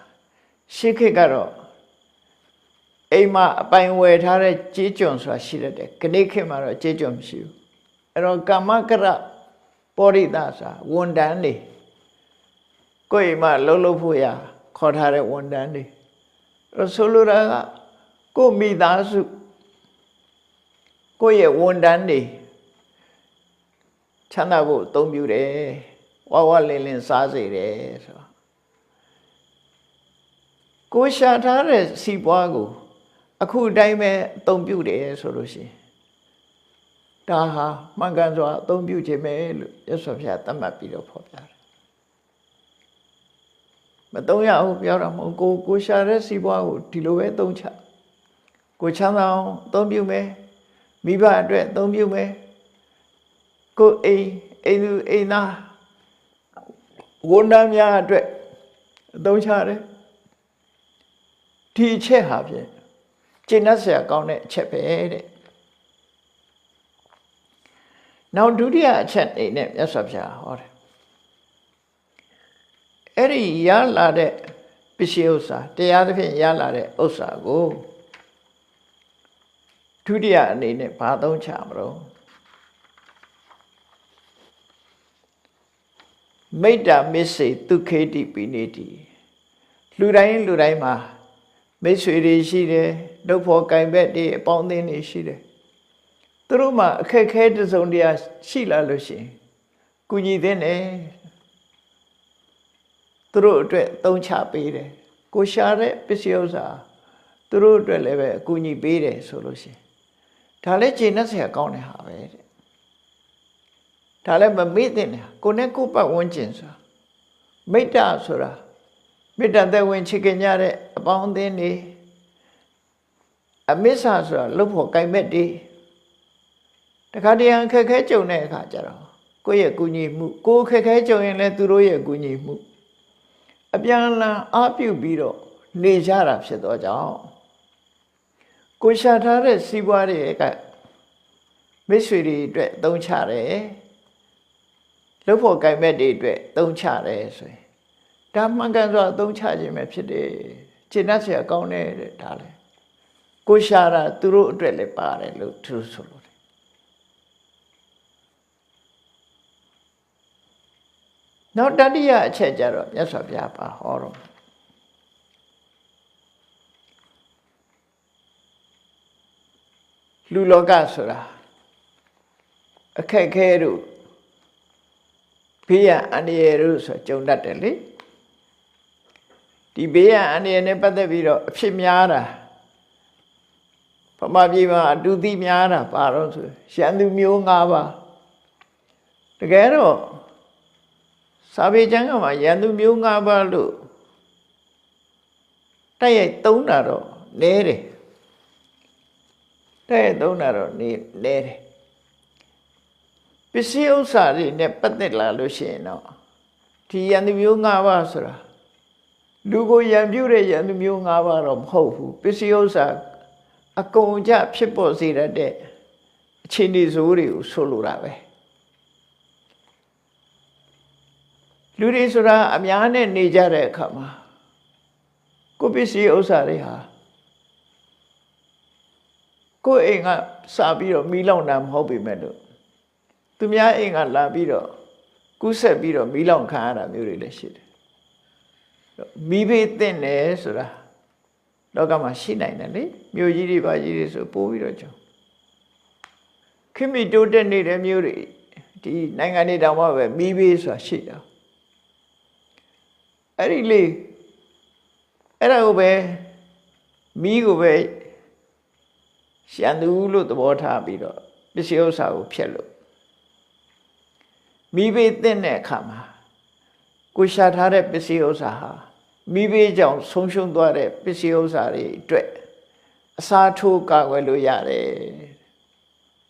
ရှေးခေတ်ကတော့အိမ်မှာအပိုင်ဝယ်ထားတဲ့ကြေးကျွန်ဆိုတာရှိတတ်တယ်ခဏခေတ်မှာတော့ကြေးကျွန်မရှိဘူးအဲ့တော့ကမ္မကရပောရိတဆိုတာဝန်တန်းနေကိုယ်အိမ်မှာလှုပ်ဖို့ရခေါ်ထားတဲ့ဝန်တန်းတွေဆိုလိုတာကကိုမိသားစုကိုယ့်ရဲ့ဝန်တန်းတွေ ချမ်းသာဖို့အသုံးပြုတယ်ဝဝလင်းလင်းစားစေတယ်ဆိုတော့ကိုရှာထားတဲ့စီပွားကိုအခုတိုင်းပဲအသုံးပြုတယ်ဆိုလို့ရှိရင်ဒါဟာမှန်ကန်စွာအသုံးပြုခြင်းပဲလို့ရသော်ဖျားသတ်မှတ်ပြီးတော့ဖော်ပြတယ်မသုံးရဘူးပြောတာမဟုတ်ကိုရှာတဲ့စီပွားကိုဒီလိုပဲသုံးချကိုချမ်းသာအောင်အသုံးပြုမယ်မိဘအတွက်အသုံးပြုမယ်ကိုအိမ်သူအိမ်သားဝန်ထမ်းများအတွက်အသုံးချတယ်ဒီအချက်ဟာဖြင့်ကျင့်တတ်စရာကောင်းတဲ့အချက်ပဲတဲ့နောက်ဒုတိယအချက်အနေနဲ့မြတ်စွာဘုရားဟောတယ်အဲ့ဒီရလာတဲ့ပစ္စည်းဥစ္စာတရားသဖြင့်ရလာတဲ့ဥစ္စာကိုဒုတိယအနေနဲ့ဘာသုံးချမလို့မိတ္တာမစ္စေဒုက္ခေတိပိနိတိလူတိုင်းမှာမိတ်ဆွေတွေရှိတယ်ဒုက္ဖောကင်ဘက်တွေအပေါင်းအသင်းတွေရှိတယ်သူတို့မှာအခက်ခဲတစ်စုံတရာရှိလာလို့ရှိရင်ကုညီသင်းတယ်သူတို့အတွက်သုံးချပေးတယ်ကိုရှာတဲ့ပစ္စည်းဥစ္စာသူတို့အတွက်လည်းပဲအကူအညီပေးတယ်ဆိုလို့ရှိရင်ဒါလည်းကျေနပ်စရာကောင်းတဲ့ဟာပဲတဲ့ဒါလည်းမမေ့တဲ့နဲ့ကိုနဲ့ကိုပတ်ဝန်းကျင်ဆိုတာမိတ္တဆိုတာမေတ္တာသက်ဝင်ချစ်ခင်ကြတဲ့အပေါင်းအသင်းတွေအမစ္ဆဆိုတာလှုပ်ဖို့ကြိုင်မဲ့တွေတခါတည်းအခက်ခဲကြုံတဲ့အခါကျတော့ကိုယ့်ရဲ့ကူညီမှုကိုယ်အခက်ခဲကြုံရင်လည်းသူတို့ရဲ့ကူညီမှုအပြန်အလှန်အားပြုပြီးတော့နေကြတာဖြစ်တော့ကြောင့်ကိုရှာထားတဲ့စီးပွားတွေကမိတ်ဆွေတွေအတွက်သုံးချတယ်လှုပ်ဖို့ကြိုင်မဲ့တွေအတွက်သုံးချတယ်ဆိုရင်ဒါမှန်ကန်စွာအသုံးချခြင်းပဲဖြစ်တယ်ကျင့်တတ်စရာကောင်းတယ်တဲ့ဒါလည်းကိုရှာတာသူတို့အတွက်လည်းပါတယ်လို့သူဆိုလို့တယ်နောက်တတိယအချက်ကြတော့မြတ်စွာဘုရားပါဟောတော့လူလောကဆိုတာအခက်ခဲတို့ဘေးရန်အန္တရာယ်တို့ဆိုကြုံတတ်တယ်လေဒီဘေးရန်အန္တရာယ်နဲ့ပတ်သက်ပြီးတော့အဖြစ်များတာဗမာပြည်မှာအတူသိများတာပါတော့ဆိုရန်သူမျိုး၅ပါးတကယ်တော့စာပေကျမ်းကမှာရန်သူမျိုး၅ပါးလို့တိုက်ရိုက်သုံးတာတော့နည်းတယ်တိုက်ရိုက်သုံးတာတော့နည်းတယ်ပစ္စည်းဥစ္စာတွေနဲ့ပတ်သက်လာလို့ရှိရင်တော့ဒီရန်သူမျိုး၅ပါးဆိုတာလူကိုရန်ပြုတဲ့ရန်သူမျိုး၅ပါးတော့မဟုတ်ဘူးပစ္စည်းဥစ္စာအကုန်ကြဖြစ်ပေါ်စေတတ်တဲ့အခြေအနေဆိုးတွေကိုဆိုလိုတာပဲလူတွေဆိုတာအများနဲ့နေကြတဲ့အခါမှာကိုပစ္စည်းဥစ္စာတွေဟာကိုအိမ်ကစပြီးတော့မီးလောင်တာမဟုတ်ပေမဲ့လို့သူများအိမ်ကလာပြီးတော့ကူးဆက်ပြီးတော့မီးလောင်ခံရတာမျိုးတွေလည်းရှိတယ်မီးဘေးသင့်တယ်ဆိုတာလောကမှာရှိနိုင်တယ်လေမြို့ကြီးတွေပါကြီးတွေဆိုပိုးပြီးတော့ကြောင်းခိမိတိုးတက်နေတဲ့မြို့တွေဒီနိုင်ငံတွေတောင်မှပဲမီးဘေးဆိုတာရှိတာအဲ့ဒီလေအဲ့ဒါကိုပဲမီးကိုပဲရှန်သူလို့သဘောထားပြီးတော့ပစ္စည်းဥစ္စာကိုဖျက်လို့မိဘေးသင့်တဲ့အခါမှာကိုရှာထားတဲ့ပစ္စည်းဥစ္စာဟာမိဘေးကြောင့်ဆုံးရှုံးသွားတဲ့ပစ္စည်းဥစ္စာတွေအတွက်အစားထိုးကာကွယ်လို့ရတယ်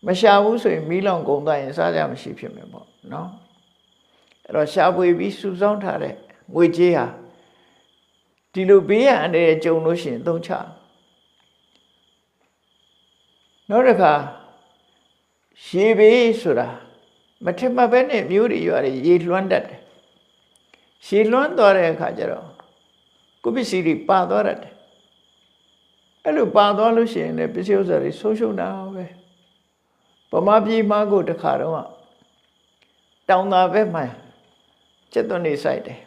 မရှာဘူးဆိုရင်မီးလောင်ကုန်သွားရင်စားကြမရှိဖြစ်မယ်ပေါ့နော်အဲ့တော့ရှာဖွေပြီးစုဆောင်းထားတဲ့ငွေကြေးဟာဒီလိုဘေးရန်အနေနဲ့ကြုံလို့ရှိရင်သုံးချနောက်တစ်ခါရေဘေးဆိုတာမထင်မှတ်ပဲနဲ့မျိုးတွေရွာတွေရေလွှမ်းတတ်တယ်ရေလွှမ်းသွားတဲ့အခါကျတော့ကိုပစ္စည်းတွေပါသွားတတ်တယ်အဲ့လိုပါသွားလို့ရှိရင်လည်းပစ္စည်းဥစ္စာတွေဆုံးရှုံးတာပဲဗမာပြည်မှာကိုတခါတော့တောင်သာဘက်မှာကျက်သွန်နေဆိုင်တယ်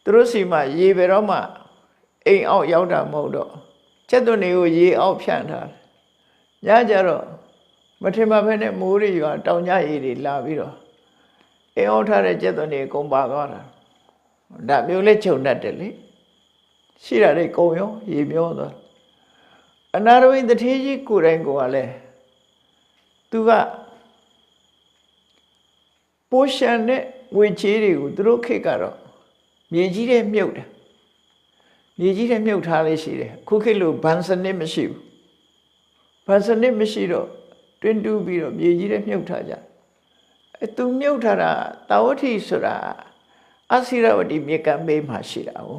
သူတို့စီမှာရေဘယ်တော့မှအိမ်အောက်ရောက်တာမဟုတ်တော့ကျက်သွန်တွေကိုရေအောက်ဖြန့်ထားတယ်ညကြတော့ မထင်မှဘဲနဲ့မိုးတွေရွာတောင်ကြရည်တွေလာပြီးတော့အင်းအောင်ထားတဲ့ကျက်သွန်တွေအကုန်ပါသွားတာဒါမျိုးလေးခြုံတတ်တယ်လေရှိတာတွေကုံရောရေမျောသွားအနာရဝိတထေးကြီးကိုယ်တိုင်ကလည်းသူကပိုးရှန်တဲ့ငွေချေးတွေကိုသူတို့ခေတ်ကတော့မြေကြီးထဲမြုပ်တယ်မြေကြီးထဲမြုပ်ထားလေးရှိတယ်ခုခေတ်လိုဘန်စနစ်မရှိဘူးဘန်စနစ်မရှိတော့တွင်းတူးပြီးတော့မြေကြီးထဲမြုပ်ထားကြသူမြုပ်ထားတာတာဝတိဆိုတာအစိရဝတိမြေကမ်းဘေးမှာရှိတာ哦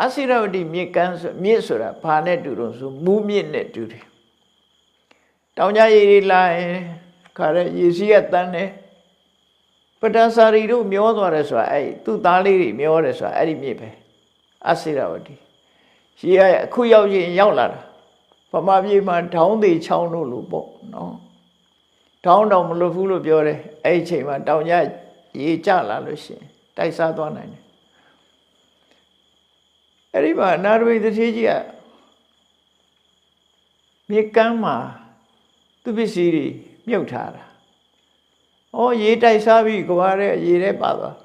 အစိရဝတိမြေကမ်းဆိုမြစ်ဆိုတာဘာနဲ့တူတော့ဆိုမူးမြစ်နဲ့တူတယ်တောင်ကြရည်တွေလာရင်ခါတဲ့ရေစီးကတန်းတယ်ပတ္တစာရီတို့မျောသွားတယ်ဆိုတာအဲ့သူ့သားလေးတွေမျောတယ်ဆိုတာအဲ့ဒီမြစ်ပဲအစိရဝတိရေကအခုရောက်ရင်ရောက်လာတာဗမာပြည်မှာဒေါင်းသေးချောင်းတို့လို့ပေါ့နော်ဒေါင်းတောင်မလွတ်ဘူးလို့ပြောတယ်အဲ့ဒီအချိန်မှာတောင်ကြရေကျလာလို့ရှိရင်တိုက်စားသွားနိုင်တယ်အဲ့ဒီမှာနာရဝိတထေးကြီးကမြေကမ်းမှာသူပစ္စည်းတွေမြုပ်ထားတာဩရေတိုက်စားပြီးကြွားတဲ့ရေထဲပါသွား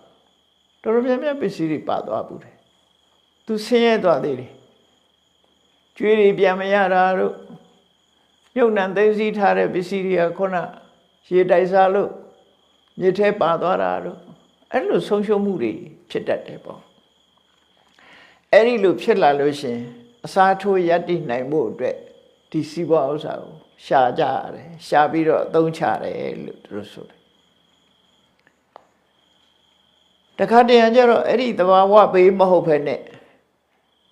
တော်တော်များများပစ္စည်းတွေပါသွားဘူးတယ်သူဆင်းရဲသွားသေးတယ်ကျွေးတွေပြန်မရတာတို့မြုပ်နှံသိမ်းဆည်းထားတဲ့ပစ္စည်းတွေကခုနရေတိုက်စားလို့မြေထဲပါသွားတာတို့အဲ့လိုဆုံးရှုံးမှုတွေဖြစ်တတ်တယ်ပေါ့အဲ့ဒီလိုဖြစ်လာလို့ရှင်အစားထိုးရည်တည်နိုင်ဖို့အတွက်ဒီစီးပွားဥစ္စာကိုရှာကြရတယ်ရှာပြီးတော့အသုံးချတယ်လို့သူတို့ဆိုတယ်တခါတရံကျတော့အဲ့ဒီသဘာဝဘေးမဟုတ်ဖ ೇನೆ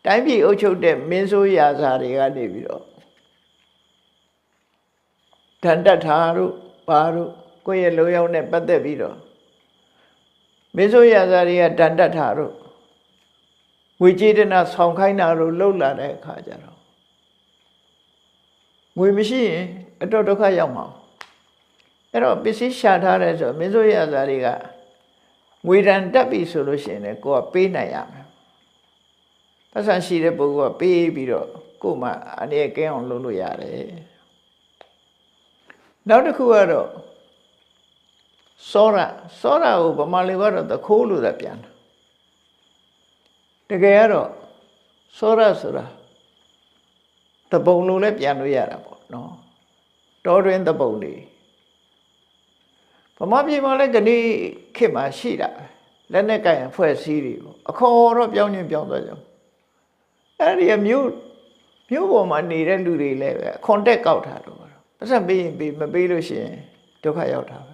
တိုင်းပြည်အုပ်ချုပ်တဲ့မင်းဆိုးရာဇာတွေကနေပြီးတော့ဒဏ်တက်ထားတို့ဘာတို့ကိုယ့်ရဲ့လုံရောက်နဲ့ပတ်သက်ပြီးတော့မင်းဆိုးရာဇာတွေကဒဏ်တက်ထားတို့ငွေကြေးတနာဆောင်ခိုင်းတာတို့လှုပ်လာတဲ့အခါကျတော့ငွေမရှိရင်အတော့ဒုက္ခရောက်မှာအဲ့တော့ပစ္စည်းရှာထားတယ်ဆိုမင်းဆိုးရာဇာတွေကငွေတန်တက်ပြီဆိုလို့ရှိရင်လည်းကိုယ်ကပေးနိုင်ရမယ်ပတ်စံရှိတဲ့ပုဂ္ဂိုလ်ကပေးပြီးတော့ကိုယ်မှအနေကင်းအောင်လုပ်လို့ရတယ်နောက်တစ်ခုကတော့စောရကိုဗမာလူကတော့သခိုးလို့သာပြန်တာတကယ်ကတော့စောရဆိုတာတပုံလုံးလည်းပြန်လို့ရတာပေါ့နော်တောတွင်တပုံတွေဗမာပြည်မှာလည်းကနေ့ခေတ်မှာရှိတာလက်နဲ့ကိုင်အဖွဲ့အစည်းတွေပေါ့အခေါ်တော့ပြောင်းချင်းပြောင်းသွားကြအဲ့ဒီမြို့ပေါ်မှာနေတဲ့လူတွေလည်းပဲခွန်တက်ကောက်ထားတော့ပတ်စံပေးရင်ပေးမပေးလို့ရှိရင်ဒုက္ခရောက်တာပဲ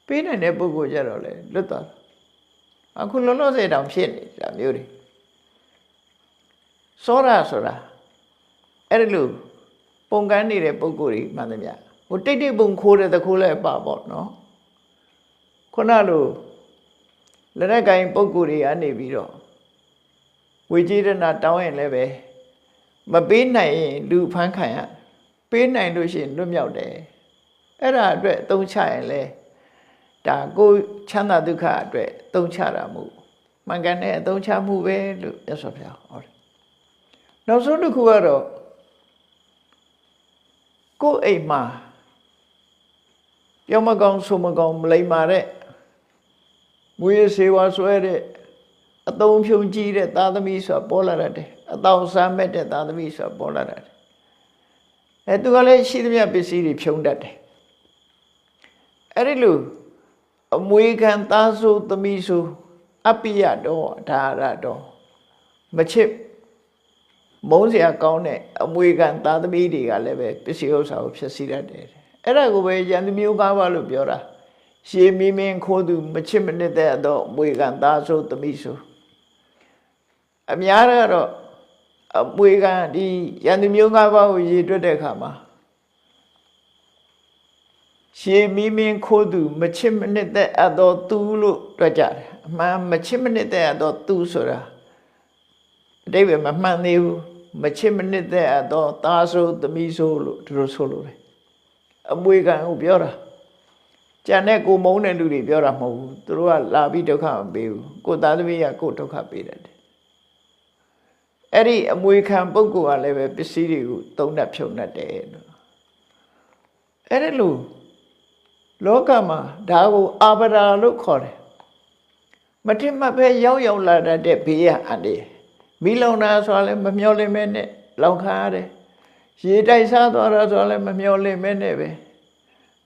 ပေးနိုင်တဲ့ပုဂ္ဂိုလ်ကြတော့လေလွတ်သွားအခုလောလောဆယ်တောင်ဖြစ်နေတာမျိုးတွေစောရဆိုတာအဲ့ဒီလိုပုံကန်းနေတဲ့ပုဂ္ဂိုလ်တွေမှန်သမျှဟိုတိတ်တိတ်ပုံခိုးတဲ့တခိုးလည်းပါပေါ့နော်ခုနလိုလက်နဲ့ကိုင်ပုဂ္ဂိုလ်တွေကနေပြီးတော့ဝေကြီးရဏတောင်းရင်လည်းပဲမပေးနိုင်ရင်လူဖမ်းခံရပေးနိုင်လို့ရှိရင်လွတ်မြောက်တယ်အဲ့ဒါအတွက်အသုံးချရင်လဲဒါကိုချမ်းသာဒုက္ခအတွက်အသုံးချတာမှုမှန်ကန်တဲ့အသုံးချမှုပဲလို့မြတ်စွာဘုရားဟောတယ်နောက်ဆုံးတစ်ခုကတော့ကိုယ်အိမ်မှာပြောမကောင်းဆိုမကောင်းမလိမ္မာတဲ့မွေးစေဝါဆွဲတဲ့အသုံးဖြုံကြည့်တဲ့သားသမီးဆိုတာပေါ်လာတယ်အတောင်စားမဲ့တဲ့သားသမီးဆိုတာပေါ်လာတယ်သူကလည်းရှိသမျှပစ္စည်းတွေဖြုံတတ်တယ်အဲ့ဒီလိုအမွေခံသားဆိုသမီးဆိုအပိယတော့ဒါရတော့မချစ်မုန်းစရာကောင်းတဲ့အမွေခံသားသမီးတွေကလည်းပဲပစ္စည်းဥစ္စာကိုဖျက်ဆီးတတ်တယ်အဲ့ဒါကိုပဲယန္တမျိုးကားပါလို့ပြောတာရှေမင်းမင်းခိုးသူမချစ်မနစ်တဲ့အမွေခံသားဆိုသမီးဆိုအများကတော့အမွေခံဒီယန္တမျိုးကားပါကိုရည်တွက်တဲ့အခါမှာရှေမင်းမင်းခိုးသူမချစ်မနစ်တဲ့အတော့သူလို့တွက်ကြတယ်အမှန်မချစ်မနစ်တဲ့အတော့သူဆိုတာအတိတ်ပဲမမှန်သေးဘူးမချစ်မနစ်တဲ့အတော့သားဆိုသမီးဆိုလို့သူတို့ဆိုလို့တယ်အမွေခံကိုပြောတာကြံတဲ့ကိုမုန်းတဲ့လူတွေပြောတာမဟုတ်ဘူးသူတို့ကလာပြီးဒုက္ခမပေးဘူးကိုသားသမီးကကိုဒုက္ခပေးတယ်အဲ့ဒီအမွေခံပုဂ္ဂိုလ်ကလည်းပဲပစ္စည်းတွေကိုသုံးတတ်ဖြုံတတ်တယ်လို့ အဲ့ဒါလို့လောကမှာဒါကိုအာပရာလို့ခေါ်တယ်မထင်မှတ်ပဲရောက်လာတတ်တဲ့ဘေးရအန္တရာယ်မိလုံတာဆိုလည်းမမျောလင့်မဲနဲ့လောင်ခါရတယ်ရေတိုက်စားသွားတာဆိုလည်းမမျောလင့်မဲနဲ့ပဲ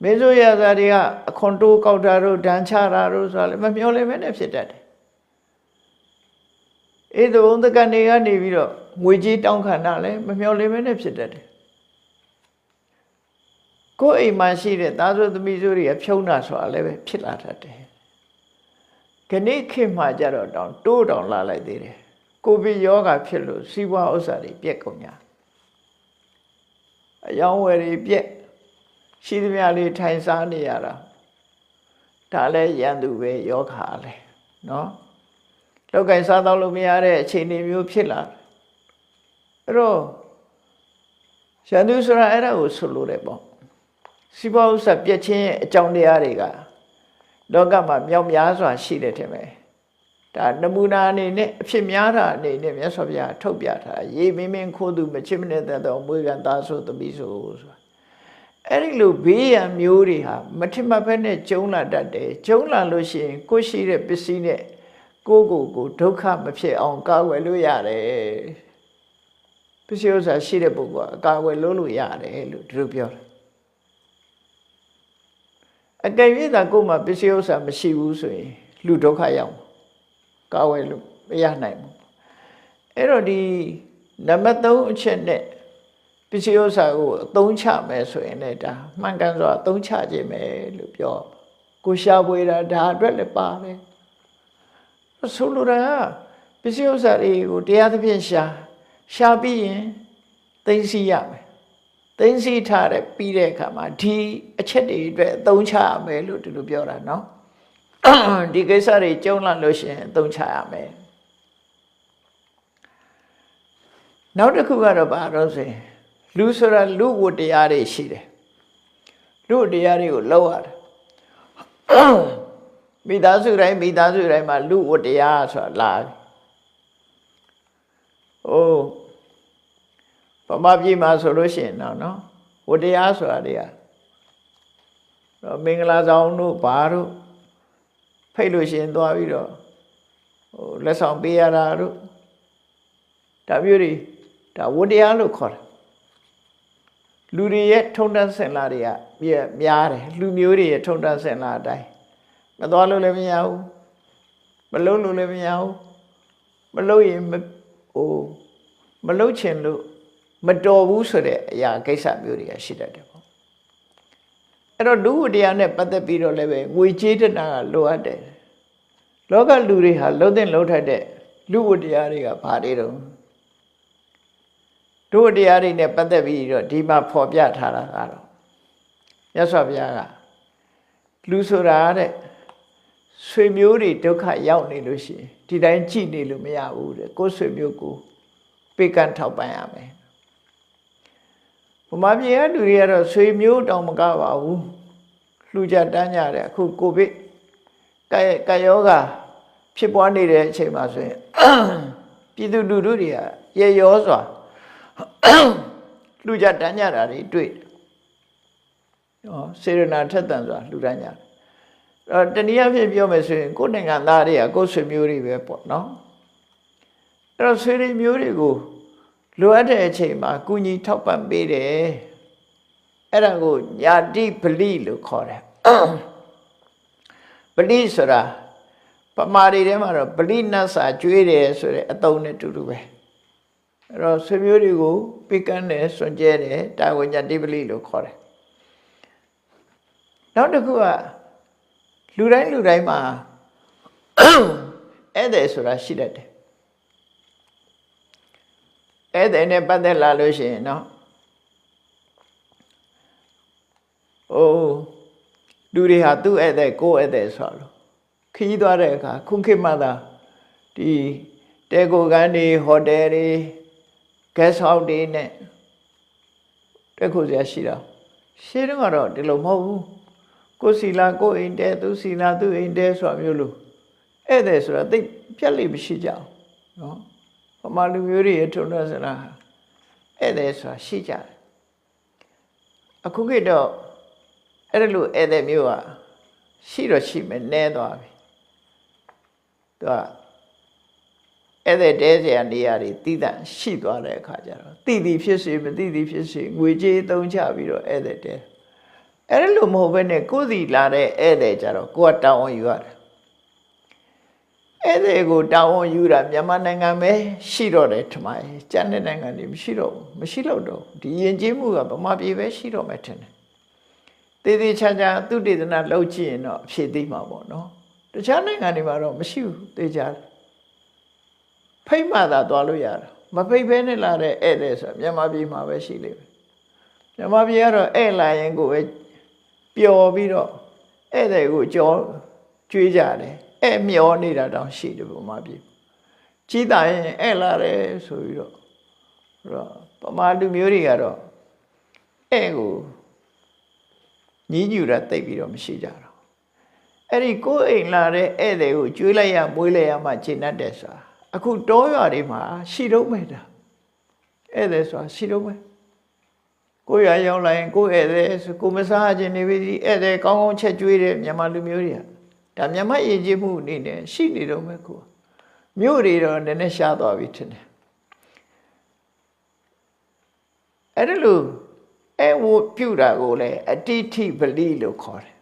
မေဇိုရဇာတွေကအခွန်တိုးကောက်တာတို့ဒဏ်ချတာတို့ဆိုလည်းမမျောလင့်မဲနဲ့ဖြစ်တတ်တယ်ဧသဘုံတကနေကနေပြီးတော့ငွေကြီးတောင်းခံတာလည်းမမျောလင့်မဲနဲ့ဖြစ်တတ်တယ်ကိုယ်အိမ်မှာရှိတဲ့သားစုသမီးစုတွေကဖြုံးတာဆိုတာလည်းပဲဖြစ်လာတတ်တယ်ခဏခေတ်မှကြတော့တိုးတောင်လာလိုက်သေးတယ်ကိုဗစ်ယောဂဖြစ်လို့စီးပွားဥစ္စာတွေပြက်ကုန်ညာအယောင်းဝယ်တွေပြက်ရှိသမျှလေးထိုင်စားနေရတာဒါလည်းရန်သူပဲယောဂလဲနော်လောက်ကင်စားတော့လို့မရတဲ့အခြေအနေမျိုးဖြစ်လာအဲ့တော့ရန်သူဆိုတာအဲ့ဒါကိုဆိုလို့တယ်ပေါ့စီးပွားဥစ္စာပြက်ခြင်းရဲ့အကြောင်းတရားတွေကလောကမှာမြောက်များစွာရှိတယ်ထင်မယ်ဒါနမူနာအနေနဲ့အဖြစ်များတာအနေနဲ့မြတ်စွာဘုရားထုတ်ပြထားရေမင်းမင်းခိုးသူမချစ်မနဲ့တဲ့တော့မွေးကန်သားဆိုသမီးဆိုဆိုတာအဲ့ဒီလိုဘေးရန်မျိုးတွေဟာမထင်မှတ်ဘဲနဲ့ကျုံလာတတ်တယ်ကျုံလာလို့ရှိရင်ကိုယ်ရှိတဲ့ပစ္စည်းနဲ့ကိုဒုက္ခမဖြစ်အောင်ကာကွယ်လို့ရတယ်ပစ္စည်းဥစ္စာရှိတဲ့ပုဂ္ဂိုလ်ကအကာအကွယ်လုပ်လို့ရတယ်လို့ဒီလိုပြောတယ်အကယ်၍သာကိုယ်မှာပစ္စည်းဥစ္စာမရှိဘူးဆိုရင်လူဒုက္ခရောက်ကာဝယ်လို့မရနိုင်ဘူးအဲ့တော့ဒီနံပါတ်3အချက်နဲ့ပစ္စည်းဥစ္စာကိုအသုံးချမယ်ဆိုရင်လည်းဒါမှန်ကန်စွာအသုံးချခြင်းပဲလို့ပြောကိုရှားပွေတာဒါအတွက်လည်းပါတယ်ဆိုလိုတာပစ္စည်းဥစ္စာတွေကိုတရားသဖြင့်ရှားပြီးရင်သိသိရမယ်သိသိထားတဲ့ပြီးတဲ့အခါမှာဒီအချက်တွေအတွက်အသုံးချရမယ်လို့ဒီလိုပြောတာနော်ဒီကိစ္စတွေကြုံလာလို့ရှိရင်အသုံးချရမယ်နောက်တစ်ခုကတော့ဘာလို့ဆိုရင်လူဆိုတာလူဝတ္တရားတွေရှိတယ်လူတရားတွေကိုလောက်ရတယ်မိသားစုတိုင်းမှာလူဝတ္တရားဆိုတာလာဗမာပြည်မှာဆိုလို့ရှိရင်နော်ဝတ္တရားဆိုတာတွေကမင်္ဂလာဆောင်တို့ဘာတို့ဖိတ်လို့ရှိရင်သွားပြီးတော့လက်ဆောင်ပေးရတာတို့ဒါမျိုးတွေဒါဝတ္တရားလို့ခေါ်တယ်လူတွေရဲ့ထုံတန်းစင်လာတွေကများတယ်လူမျိုးတွေရဲ့ထုံတန်းစင်လာအတိုင်းမသွားလို့လည်းမရဘူးမလုံးလို့လည်းမရဘူးမလုံးရင်မလုံးချင်လို့မတော်ဘူးဆိုတဲ့အရာကိစ္စမျိုးတွေကရှိတတ်တယ်ပေါ့အဲ့တော့လူဝတ္တရားနဲ့ပတ်သက်ပြီးတော့လည်းပဲငွေကြေးတနာကလိုအပ်တယ်လောကလူတွေဟာလုံးတဲ့လုံးထက်တဲ့လူဝတ္တရားတွေကဘာတွေတော့လူဝတ္တရားတွေနဲ့ပတ်သက်ပြီးတော့ဒီမှာဖော်ပြထားတာကတော့မြတ်စွာဘုရားကလူဆိုတာတဲ့ဆွေမျိုးတွေဒုက္ခရောက်နေလို့ရှိရင်ဒီတိုင်းကြည်နေလို့မရဘူးတဲ့ကိုယ်ဆွေမျိုးကိုပေးကမ်းထောက်ပံ့ရမယ်ဗမာပြည်ကလူတွေကတော့ဆွေမျိုးတောင်မကပါဘူးလှူကြတန်းကြတယ်အခုကိုဗစ်ကာယောဂဖြစ်ပွားနေတဲ့အချိန်မှာဆိုရင်ပြည်သူလူထုတွေကရေရောစွာလှူကြတန်းကြတာတွေတွေ့စေရနာထက်သန်စွာလှူဒန်းကြတယ်တနည်းအားဖြင့်ပြောမယ်ဆိုရင်ကိုယ်နိုင်ငံသားတွေကကိုယ်ဆွေမျိုးတွေပဲပေါ့နော်အဲ့တော့ဆွေမျိုးတွေကိုလိုအပ်တဲ့အချိန်မှာကုညီထောက်ပံ့ပေးတယ်အဲ့ဒါကိုညာတိပလိလို့ခေါ်တယ်ပလိဆိုတာပမာရီထဲမှာတော့ပလိနတ်စာကျွေးတယ်ဆိုတဲ့အသုံးနဲ့တူတူပဲအဲ့တော့ဆွေမျိုးတွေကိုပေးကမ်းတယ်စွန့်ကြဲတယ်ဒါကိုညာတိပလိလို့ခေါ်တယ်နောက်တစ်ခုကလူတိုင်းမှာဧည့်သည်ဆိုတာရှိတတ်တယ်ဧည့်သည်နဲ့ပတ်သက်လာလို့ရှိရင်နော်လူတွေဟာသူ့ဧည့်သည်ကိုယ်ဧည့်သည်ဆိုလို့ခီးသွားတဲ့အခါခုခေတ်မှသာဒီတဲကိုကန်တွေဟိုတယ်တွေ guest house တွေနဲ့တက်ခုစရာရှိတာရှင်းတော့ဒီလိုမဟုတ်ဘူးကိုစီလာကိုအိမ်တဲသူစီလာသူအိမ်တဲဆိုတာမျိုးလို့ဧည့်သည်ဆိုတာသိပြက်လိမရှိကြအောင်နော်ဗမာလူမျိုးတွေထုံတော့စလားဧည့်သည်ဆိုတာရှိကြတယ်အခုခေတ်တော့ အဲ့ဒါလို့ဧည့်သည်မျိုးကရှိတော့ရှိမယ်နဲသွားပြီသူကဧည့်သည်တဲเสียနေရာတွေတိတန့်ရှိသွားတဲ့အခါကျတော့တိတိဖြစ်စေမတိတိဖြစ်စေငွေကြေးသုံးချပြီးတော့ဧည့်သည်တဲအဲ့ဒါလို့မဟုတ်ဘဲနဲ့ကိုယ်စီလာတဲ့ဧည့်သည်ကြတော့ကိုယ်ကတောင်းဝန်ယူရတယ်ဧည့်သည်ကိုတောင်းဝန်ယူတာမြန်မာနိုင်ငံပဲရှိတော့တယ်ထမရဲ့ကျန်တဲ့နိုင်ငံတွေမရှိတော့ဘူးမရှိတော့တော့ဒီယဉ်ကျေးမှုကဗမာပြည်ပဲရှိတော့မှထင်တယ်တေးသေးချာချာသူတေသနာလုပ်ကြည့်ရင်တော့အဖြေသိမှာပေါ့နော်တခြားနိုင်ငံတွေမှာတော့မရှိဘူးသိကြတယ်ဖိတ်မှသာသွားလို့ရတာမဖိတ်ဘဲနဲ့လာတဲ့ဧည့်သည်ဆိုမြန်မာပြည်မှာပဲရှိလိမ့်မယ်မြန်မာပြည်ကတော့ဧည့်လာရင်ကိုပဲပျော်ပြီးတော့ဧည့်သည်ကိုကြောကျွေးကြတယ်ဧည့်မျောနေတာတောင်ရှိတယ်ဗမာပြည်ကြီးတာရင်ဧည့်လာတယ်ဆိုပြီးတော့ဗမာလူမျိုးတွေကတော့ဧည့်ကိုညီးညူတာတိတ်ပြီးတော့မရှိကြတော့အဲ့ဒီကိုယ်အိမ်လာတဲ့ဧည့်သည်ကိုကျွေးလိုက်ရမွေးလိုက်ရမှရှင်းတတ်တယ်ဆိုတာအခုတောရွာတွေမှာရှိတော့မယ်တာဧည့်သည်ဆိုတာရှိတော့မယ်ကိုယ်ရရောက်လာရင်ကိုယ်ဧည့်သည်ဆိုကိုမစားခြင်းနေပြီဧည့်သည်ကောင်းကောင်းချက်ကျွေးတဲ့မြန်မာလူမျိုးတွေကဒါမြန်မာယဉ်ကျေးမှုအနေနဲ့ရှိနေတော့မယ်ကိုမြို့တွေတော့နည်းနည်းရှားသွားပြီထင်တယ်အဲ့ဒါလို့အဲ့ဝပြုတာကိုလည်းအတိဋ္ဌိပလိလို့ခေါ်တယ်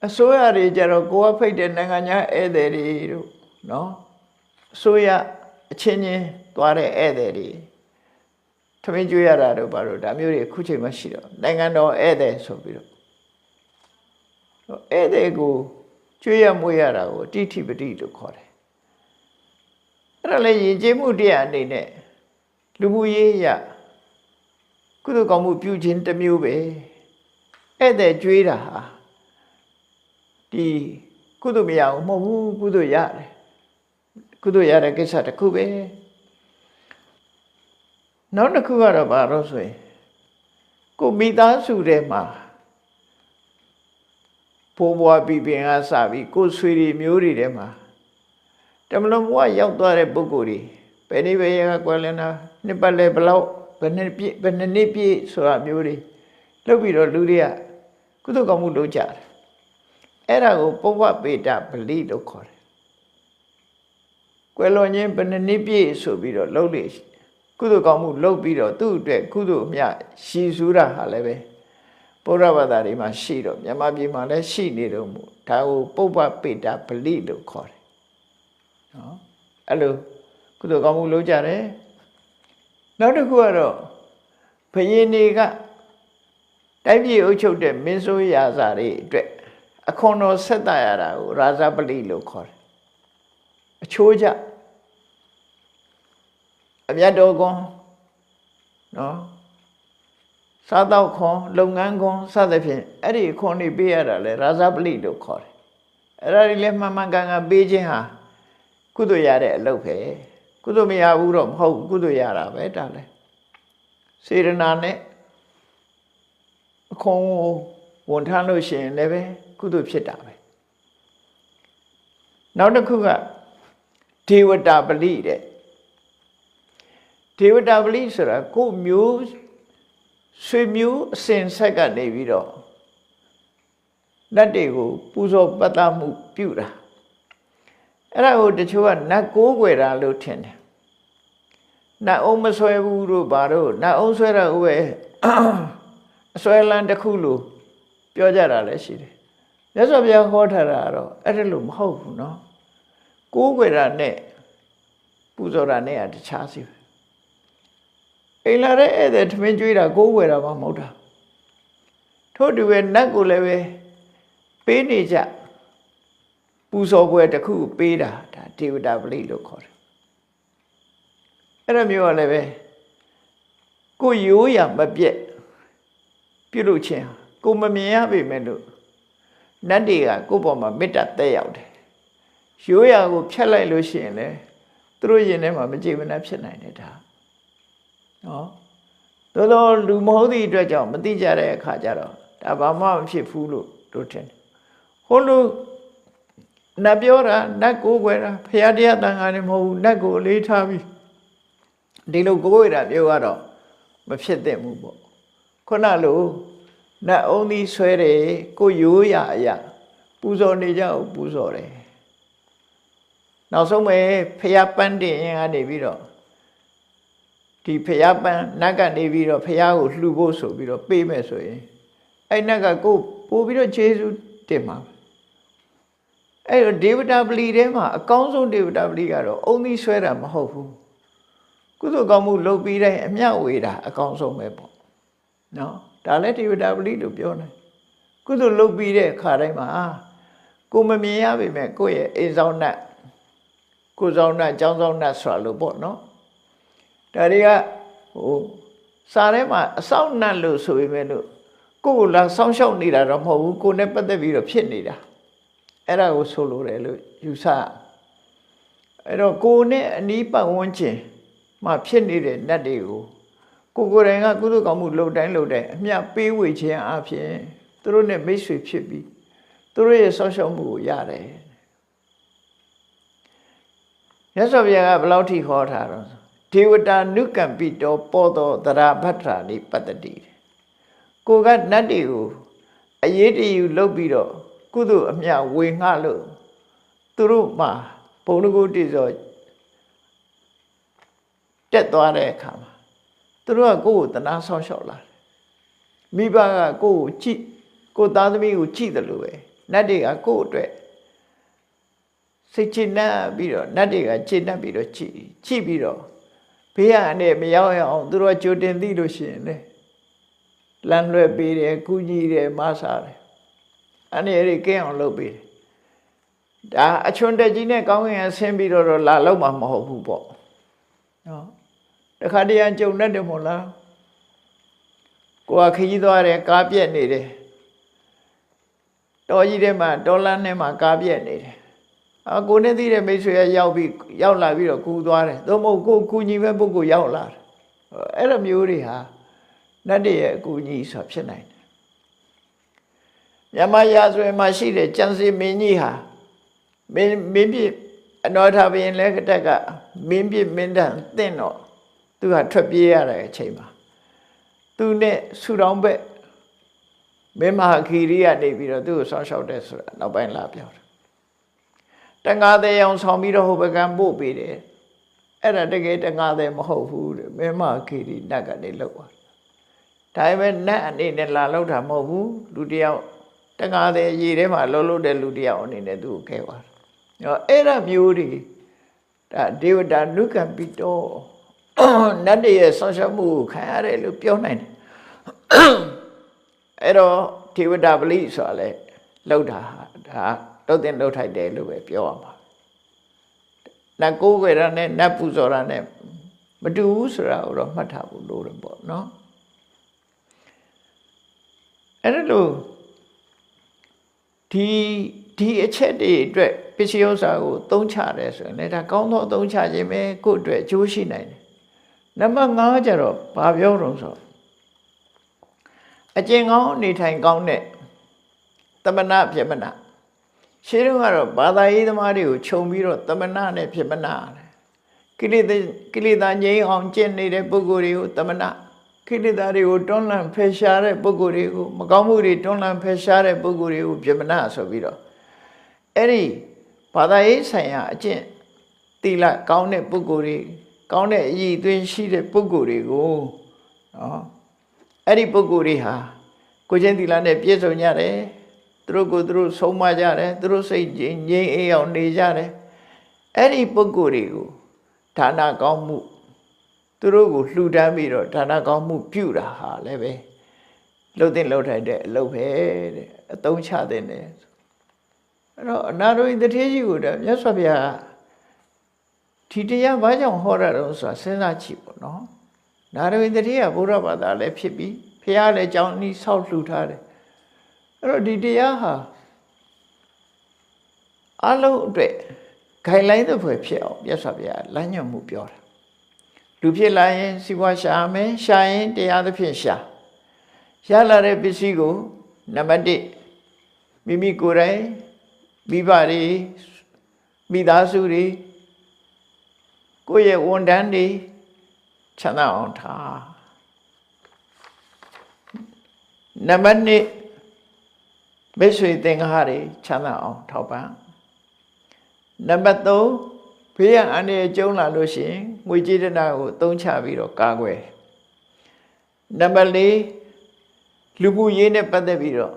အစိုးရတွေကြတော့ကိုယ်ကဖိတ်တဲ့နိုင်ငံခြားဧည့်သည်တွေတို့နော်အစိုးရအချင်းချင်းသွားတဲ့ဧည့်သည်တွေထမင်းကျွေးရတာတို့ဘာလို့ဒါမျိုးတွေအခုချိန်မှရှိတော့နိုင်ငံတော်ဧည့်သည်ဆိုပြီးတော့ဧည့်သည်ကိုကျွေးရမွေးရတာကိုအတိဋ္ဌိပတိလို့ခေါ်တယ်အဲ့ဒါလည်းယဉ်ကျေးမှုတရားအနေနဲ့လူမှုရေးရကုသိုလ်ကောင်းမှုပြုခြင်းတစ်မျိုးပဲဧည့်သည်ကျွေးတာဟာဒီကုသိုလ်မရဘူးမဟုတ်ဘူးကုသိုလ်ရတယ်ကုသိုလ်ရတဲ့ကိစ္စတစ်ခုပဲနောက်တစ်ခုကတော့ဘာလို့ဆိုရင်ကိုမိသားစုထဲမှာဘိုးဘွားပြီးပင်ကစပြီးကိုဆွေတွေမျိုးတွေထဲမှာတမလုံးဘဝရောက်သွားတဲ့ပုဂ္ဂိုလ်တွေဘယ်နည်းပဲရကွယ်လင်းတာနှစ်ပတ်လဲဘလောက်ဘယ်နှစ်နှစ်ပြည့်ဆိုတာမျိုးတွေလုပ်ပြီးတော့လူတွေကကုသိုလ်ကောင်းမှုလုပ်ကြတယ်အဲ့ဒါကိုပုဗ္ဗပေတပလိလို့ခေါ်တယ်ကွယ်လွန်ခြင်းဘယ်နှစ်ပြည့်ဆိုပြီးတော့လုပ်လေကုသိုလ်ကောင်းမှုလုပ်ပြီးတော့သူ့အတွက်ကုသိုလ်အမြတ်ရှည်စူးတာဟာလည်းပဲဗုဒ္ဓဘာသာတွေမှာရှိတော့မြန်မာပြည်မှာလည်းရှိနေတော့မို့ဒါကိုပုဗ္ဗပေတပလိလို့ခေါ်တယ်နော်အဲ့လိုကုသိုလ်ကောင်းမှုလုပ်ကြတယ်နောက်တစ်ခုကတော့ဘုရင်တွေကတိုက်ပြည်အုပ်ချုပ်တဲ့မင်းဆိုးရာဇာတွေအတွက်အခွန်တော်ဆက်တရတာကိုရာဇပလိလို့ခေါ်တယ်အချိုးကျအမြတ်တော်ကွန်နော်စားတော့ခွန်လုပ်ငန်းခွန်စသဖြင့်အဲ့ဒီခွန်တွေပေးရတာလေရာဇပလိလို့ခေါ်တယ်အဲ့ဒါတွေလည်းမှန်မှန်ကန်ကန်ပေးခြင်းဟာကုသိုလ်ရတဲ့အလုပ်ပဲကုသိုလ်မရဘူးတော့မဟုတ်ဘူးကုသိုလ်ရတာပဲဒါလည်းစေရနာနဲ့အခွန်ကိုဝန်ထမ်းလို့ရှိရင်လည်းပဲကုသိုလ်ဖြစ်တာပဲနောက်တစ်ခုကဒေဝတာပလိတဲ့ဒေဝတာပလိဆိုတာကိုမျိုးဆွေမျိုးအစဉ်ဆက်ကနေပြီးတော့လက်တွေကိုပူဇော်ပတ်သမှုပြုတာအဲ့ဒါကိုတချို့ကနတ်ကိုးကွယ်တာလို့ထင်တယ်နတ်အောင်မဆွဲဘူးတို့ဘာတို့နတ်အောင်ဆွဲတာကိုပဲအဆွဲလန်းတစ်ခုလို့ပြောကြတာလည်းရှိတယ်မြတ်စွာဘုရားဟောထားတာကတော့အဲ့ဒါလို့မဟုတ်ဘူးနော်ကိုးကွယ်တာနဲ့ပူဇော်တာနဲ့တခြားစီပဲအိမ်လာတဲ့ဧည့်သည်ထမင်းကျွေးတာကိုးကွယ်တာမှမဟုတ်တာထို့တူပဲနတ်ကိုလည်းပဲပေးနေကြပူဇော်ပွဲတစ်ခုပေးတာဒါဒေဝတာပလိလို့ခေါ်တယ်အဲ့ဒါမျိုးကလည်းပဲကိုရိုးရမပြက်ပြုလုပ်ခြင်းကိုမမြင်ရပေမဲ့လို့နတ်တွေကကိုယ့်ဘောမှာမေတ္တာတက်ရောက်တယ်ရိုးရကိုဖြတ်လိုက်လို့ရှိရင်လည်းသူတို့ရင်ထဲမှာမကြေမနပ်ဖြစ်နိုင်တယ်ဒါနော်တော်တော်လူမဟုတ်သည့်အတွက်ကြောင့်မသိကြတဲ့အခါကျတော့ဒါဘာမှမဖြစ်ဘူးလို့တို့ထင်တယ်ဟိုလိုနတ်ပြောတာနတ်ကိုးကွယ်တာဖရာတရားတန်ခါနေမဟုတ်ဘူးနတ်ကိုအလေးထားပြီးဒီလိုကိုးကွယ်တာပြောကတော့မဖြစ်သင့်ဘူးပေါ့ခုနလို နတ်အုံးသီးဆွဲတယ်ကိုရိုးရအရာပူဇော်နေကြအောင်ပူဇော်တယ်နောက်ဆုံးပဲဖျားပန်းတင်ရင်ကနေပြီးတော့ဒီဖျားပန်းနတ်ကနေပြီးတော့ဖျားကိုလှူဖို့ဆိုပြီးတော့ပေးမယ်ဆိုရင်အဲ့နတ်ကကိုပို့ပြီးတော့ယေရှုတင်မှာအဲ့တော့ဒေဝတာပလီထဲမှာအကောင်းဆုံးဒေဝတာပလီကတော့အုံသီးဆွဲတာမဟုတ်ဘူးကုသိုလ်ကောင်းမှုလုပ်ပြီးတိုင်းအမျှဝေတာအကောင်းဆုံးပဲပေါ့နော်ဒါလည်းဒေဝတာပလီလို့ပြောတယ်ကုသိုလ်လုပ်ပြီးတဲ့အခါတိုင်းမှာကိုမမြင်ရပေမဲ့ကိုယ့်ရဲ့အိမ်ဆောင်နတ်ကိုဆောင်နတ်ကျောင်းဆောင်နတ်ဆိုတာလို့ပေါ့နော်ဒါတွေကစာထဲမှာအဆောင်နတ်လို့ဆိုပေမဲ့လို့ကိုယ်ကိုလာဆောင်းလျှောက်နေတာတော့မဟုတ်ဘူးကိုယ်နဲ့ပတ်သက်ပြီးတော့ဖြစ်နေတာအဲ့ဒါကိုဆိုလိုတယ်လို့ယူဆအဲ့တော့ကိုယ်နဲ့အနီးပတ်ဝန်းကျင်မှာဖြစ်နေတဲ့နတ်တွေကိုကိုယ်တိုင်ကကုသိုလ်ကောင်းမှုလုပ်တိုင်းအမျှပေးဝေခြင်းအပြင်သူတို့နဲ့မိတ်ဆွေဖြစ်ပြီးသူတို့ရဲ့ဆောင်းလျှောက်မှုကိုရတယ်မြတ်စွာဘုရားကဘယ်လောက်ထိဟောထားတော့ဒေဝတာနုကံပိတောပောသောသရဗတ္ထာနိပတ္တိကိုကနတ်တွေကိုအရေးတယူလုပ်ပြီးတော့ကုသိုလ်အမျှဝေငှလို့သူတို့မှာဘုံတကုတိဆိုတက်သွားတဲ့အခါမှာသူတို့ကကိုယ့်ကိုတနာဆောင်လျှောက်လာတယ်မိဘကကိုယ့်ကိုကြည့်ကိုသားသမီးကိုကြည့်တယ်လို့ပဲနတ်တွေကကိုယ့်အတွက်စိတ်ချနှံ့ပြီးတော့နတ်တွေကချနှံ့ပြီးတော့ကြည့်ပြီးတော့ဘေးကနေမရောက်ရအောင်သူတို့ကကြိုတင်သိလို့ရှိရင်လေလမ်းလွဲပေးတယ်ကူညီတယ်မဆားတယ်အနေရကင်းအောင်လုပ်ပေးတယ်ဒါအချွန်တက်ကြီးနဲ့ကောင်းကင်ဆင်းပြီးတော့လာလောက်မှာမဟုတ်ဘူးပေါ့နော်တခါတည်းကြုံတတ်တယ်မို့လားကိုယ်ကခကြီးသွားတယ်ကားပြက်နေတယ်တော်ကြီးထဲမှာတော်လန်းထဲမှာကားပြက်နေတယ်ကိုနဲ့သိတဲ့မိတ်ဆွေကရောက်လာပြီးတော့ကူသွားတယ်သို့မဟုတ်ကိုကူညီမဲ့ပုဂ္ဂိုလ်ရောက်လာတယ်အဲ့လိုမျိုးတွေဟာနတ်တွေရဲ့အကူအညီဆိုဖြစ်နိုင်တယ်မြမရာဆိုရင်မှရှိတဲ့ကျန်စီမင်းကြီးဟာမင်းပြအနောထဘုရင်လည်းကတက်ကမင်းပြမင်းတန်တင့်တော့သူကထွက်ပြေးရတဲ့အချိန်မှာသူနဲ့ဆူတောင်းဘက်မင်းမဟာခီရိကနေပြီးတော့သူ့ကိုဆောင်းလျှောက်တဲ့ဆိုတာနောက်ပိုင်းလာပြောတယ်တန်ဃာသေးအောင်ဆောင်ပြီးတော့ဟိုဘကံပို့ပေးတယ်အဲ့ဒါတကယ်တန်ဃာသေးမဟုတ်ဘူးတဲ့မင်းမဟာခီရိနတ်ကနေလောက်သွားဒါပေမဲ့နတ်အနေနဲ့လာလောက်တာမဟုတ်ဘူးလူတယောက်တန်ဃာသေးရေထဲမှာလှုပ်တဲ့လူတယောက်အနေနဲ့သူ့ကိုခဲသွားတယ်အဲ့ဒါမျိုးတွေဒါဒေဝတာနုကံပိတောနတ်တွေရဲ့ဆောင်းရှောက်မှုကိုခံရတယ်လို့ပြောနိုင်တယ်အဲ့တော့ဒေဝတာပလိဆိုတာလေလောက်တာဒါတော့တင်လောက်ထိုက်တယ်လို့ပဲပြောရမှာနတ်ကိုးကွယ်တာနဲ့နတ်ပူဇော်တာနဲ့မတူဘူးဆိုတာကိုတော့မှတ်ထားဖို့လိုတယ်ပေါ့နော်အဲ့ဒါလို့ဒီအချက်တွေအတွက်ပစ္စည်းဥစ္စာကိုသုံးချတယ်ဆိုရင်လည်းဒါကောင်းသောသုံးချခြင်းပဲကိုယ့်အတွက်အကျိုးရှိနိုင်တယ်နံပါတ်5ကျတော့ဘာပြောတော့ဆိုအကျင့်ကောင်းနေထိုင်ကောင်းတဲ့သမဏပြမနာရှင်းတော့ကတော့ဘာသာရေးသမားတွေကိုခြုံပြီးတော့သမဏနဲ့ပြမနာကိလေသာငြိမ်းအောင်ကျင့်နေတဲ့ပုဂ္ဂိုလ်တွေကိုသမဏကိလေသာတွေကိုတွန်းလှန်ဖယ်ရှားတဲ့ပုဂ္ဂိုလ်တွေကိုမကောင်းမှုတွေတွန်းလှန်ဖယ်ရှားတဲ့ပုဂ္ဂိုလ်တွေကိုပြမနာဆိုပြီးတော့အဲ့ဒီဘာသာရေးဆိုင်ရာအကျင့်သီလကောင်းတဲ့ပုဂ္ဂိုလ်တွေကောင်းတဲ့အည်အသွေးရှိတဲ့ပုဂ္ဂိုလ်တွေကိုနော်အဲ့ဒီပုဂ္ဂိုလ်တွေဟာကိုချင်းသီလနဲ့ပြည့်စုံကြတယ်သူတို့ကိုသူတို့ဆုံးမကြတယ်သူတို့စိတ်ငြိမ်အေးအောင်နေကြတယ်အဲ့ဒီပုဂ္ဂိုလ်တွေကိုဒါနကောင်းမှုသူတို့ကိုလှူဒန်းပြီးတော့ဒါနကောင်းမှုပြုတာဟာလည်းပဲလှုပ်တဲ့လှုပ်ထိုက်တဲ့အလုပ်ပဲတဲ့အသုံးချတဲ့နဲ့အဲ့တော့အနာရောဂီတထေးကြီးကိုတော့မြတ်စွာဘုရားဒီတရားဘာကြောင့်ဟောရတော့ဆိုတာစဉ်းစားကြည့်ပေါ့နော်နာရောဂီတထေးကဘုရားဘာသာလည်းဖြစ်ပြီးဘုရားလည်းကြောင်းဤဆောက်လှူထားတယ်အဲ့တော့ဒီတရားဟာအလုံးအတွက်ဂိုင်လိုင်းတစ်ဖွဲ့ဖြစ်အောင်မြတ်စွာဘုရားလမ်းညွှန်မှုပြောတာလူဖြစ်လာရင်စီးပွားရှာမယ်ရှာရင်တရားသဖြင့်ရှာရလာတဲ့ပစ္စည်းကိုနံပါတ်1မိမိကိုယ်တိုင်မိဘတွေမိသားစုတွေကိုယ့်ရဲ့ဝန်ထမ်းတွေချမ်းသာအောင်ထား နံပါတ်1မိတ်ဆွေသင်္ဃာတွေချမ်းသာအောင်ထောက်ပံ့နံပါတ်3ဘေးရန်အန္တရာယ်ကျုံလာလို့ရှိရင်ငွေကြေးတနာကိုသုံးချပြီးတော့ကာကွယ်နံပါတ်4လူမှုရေးနဲ့ပတ်သက်ပြီးတော့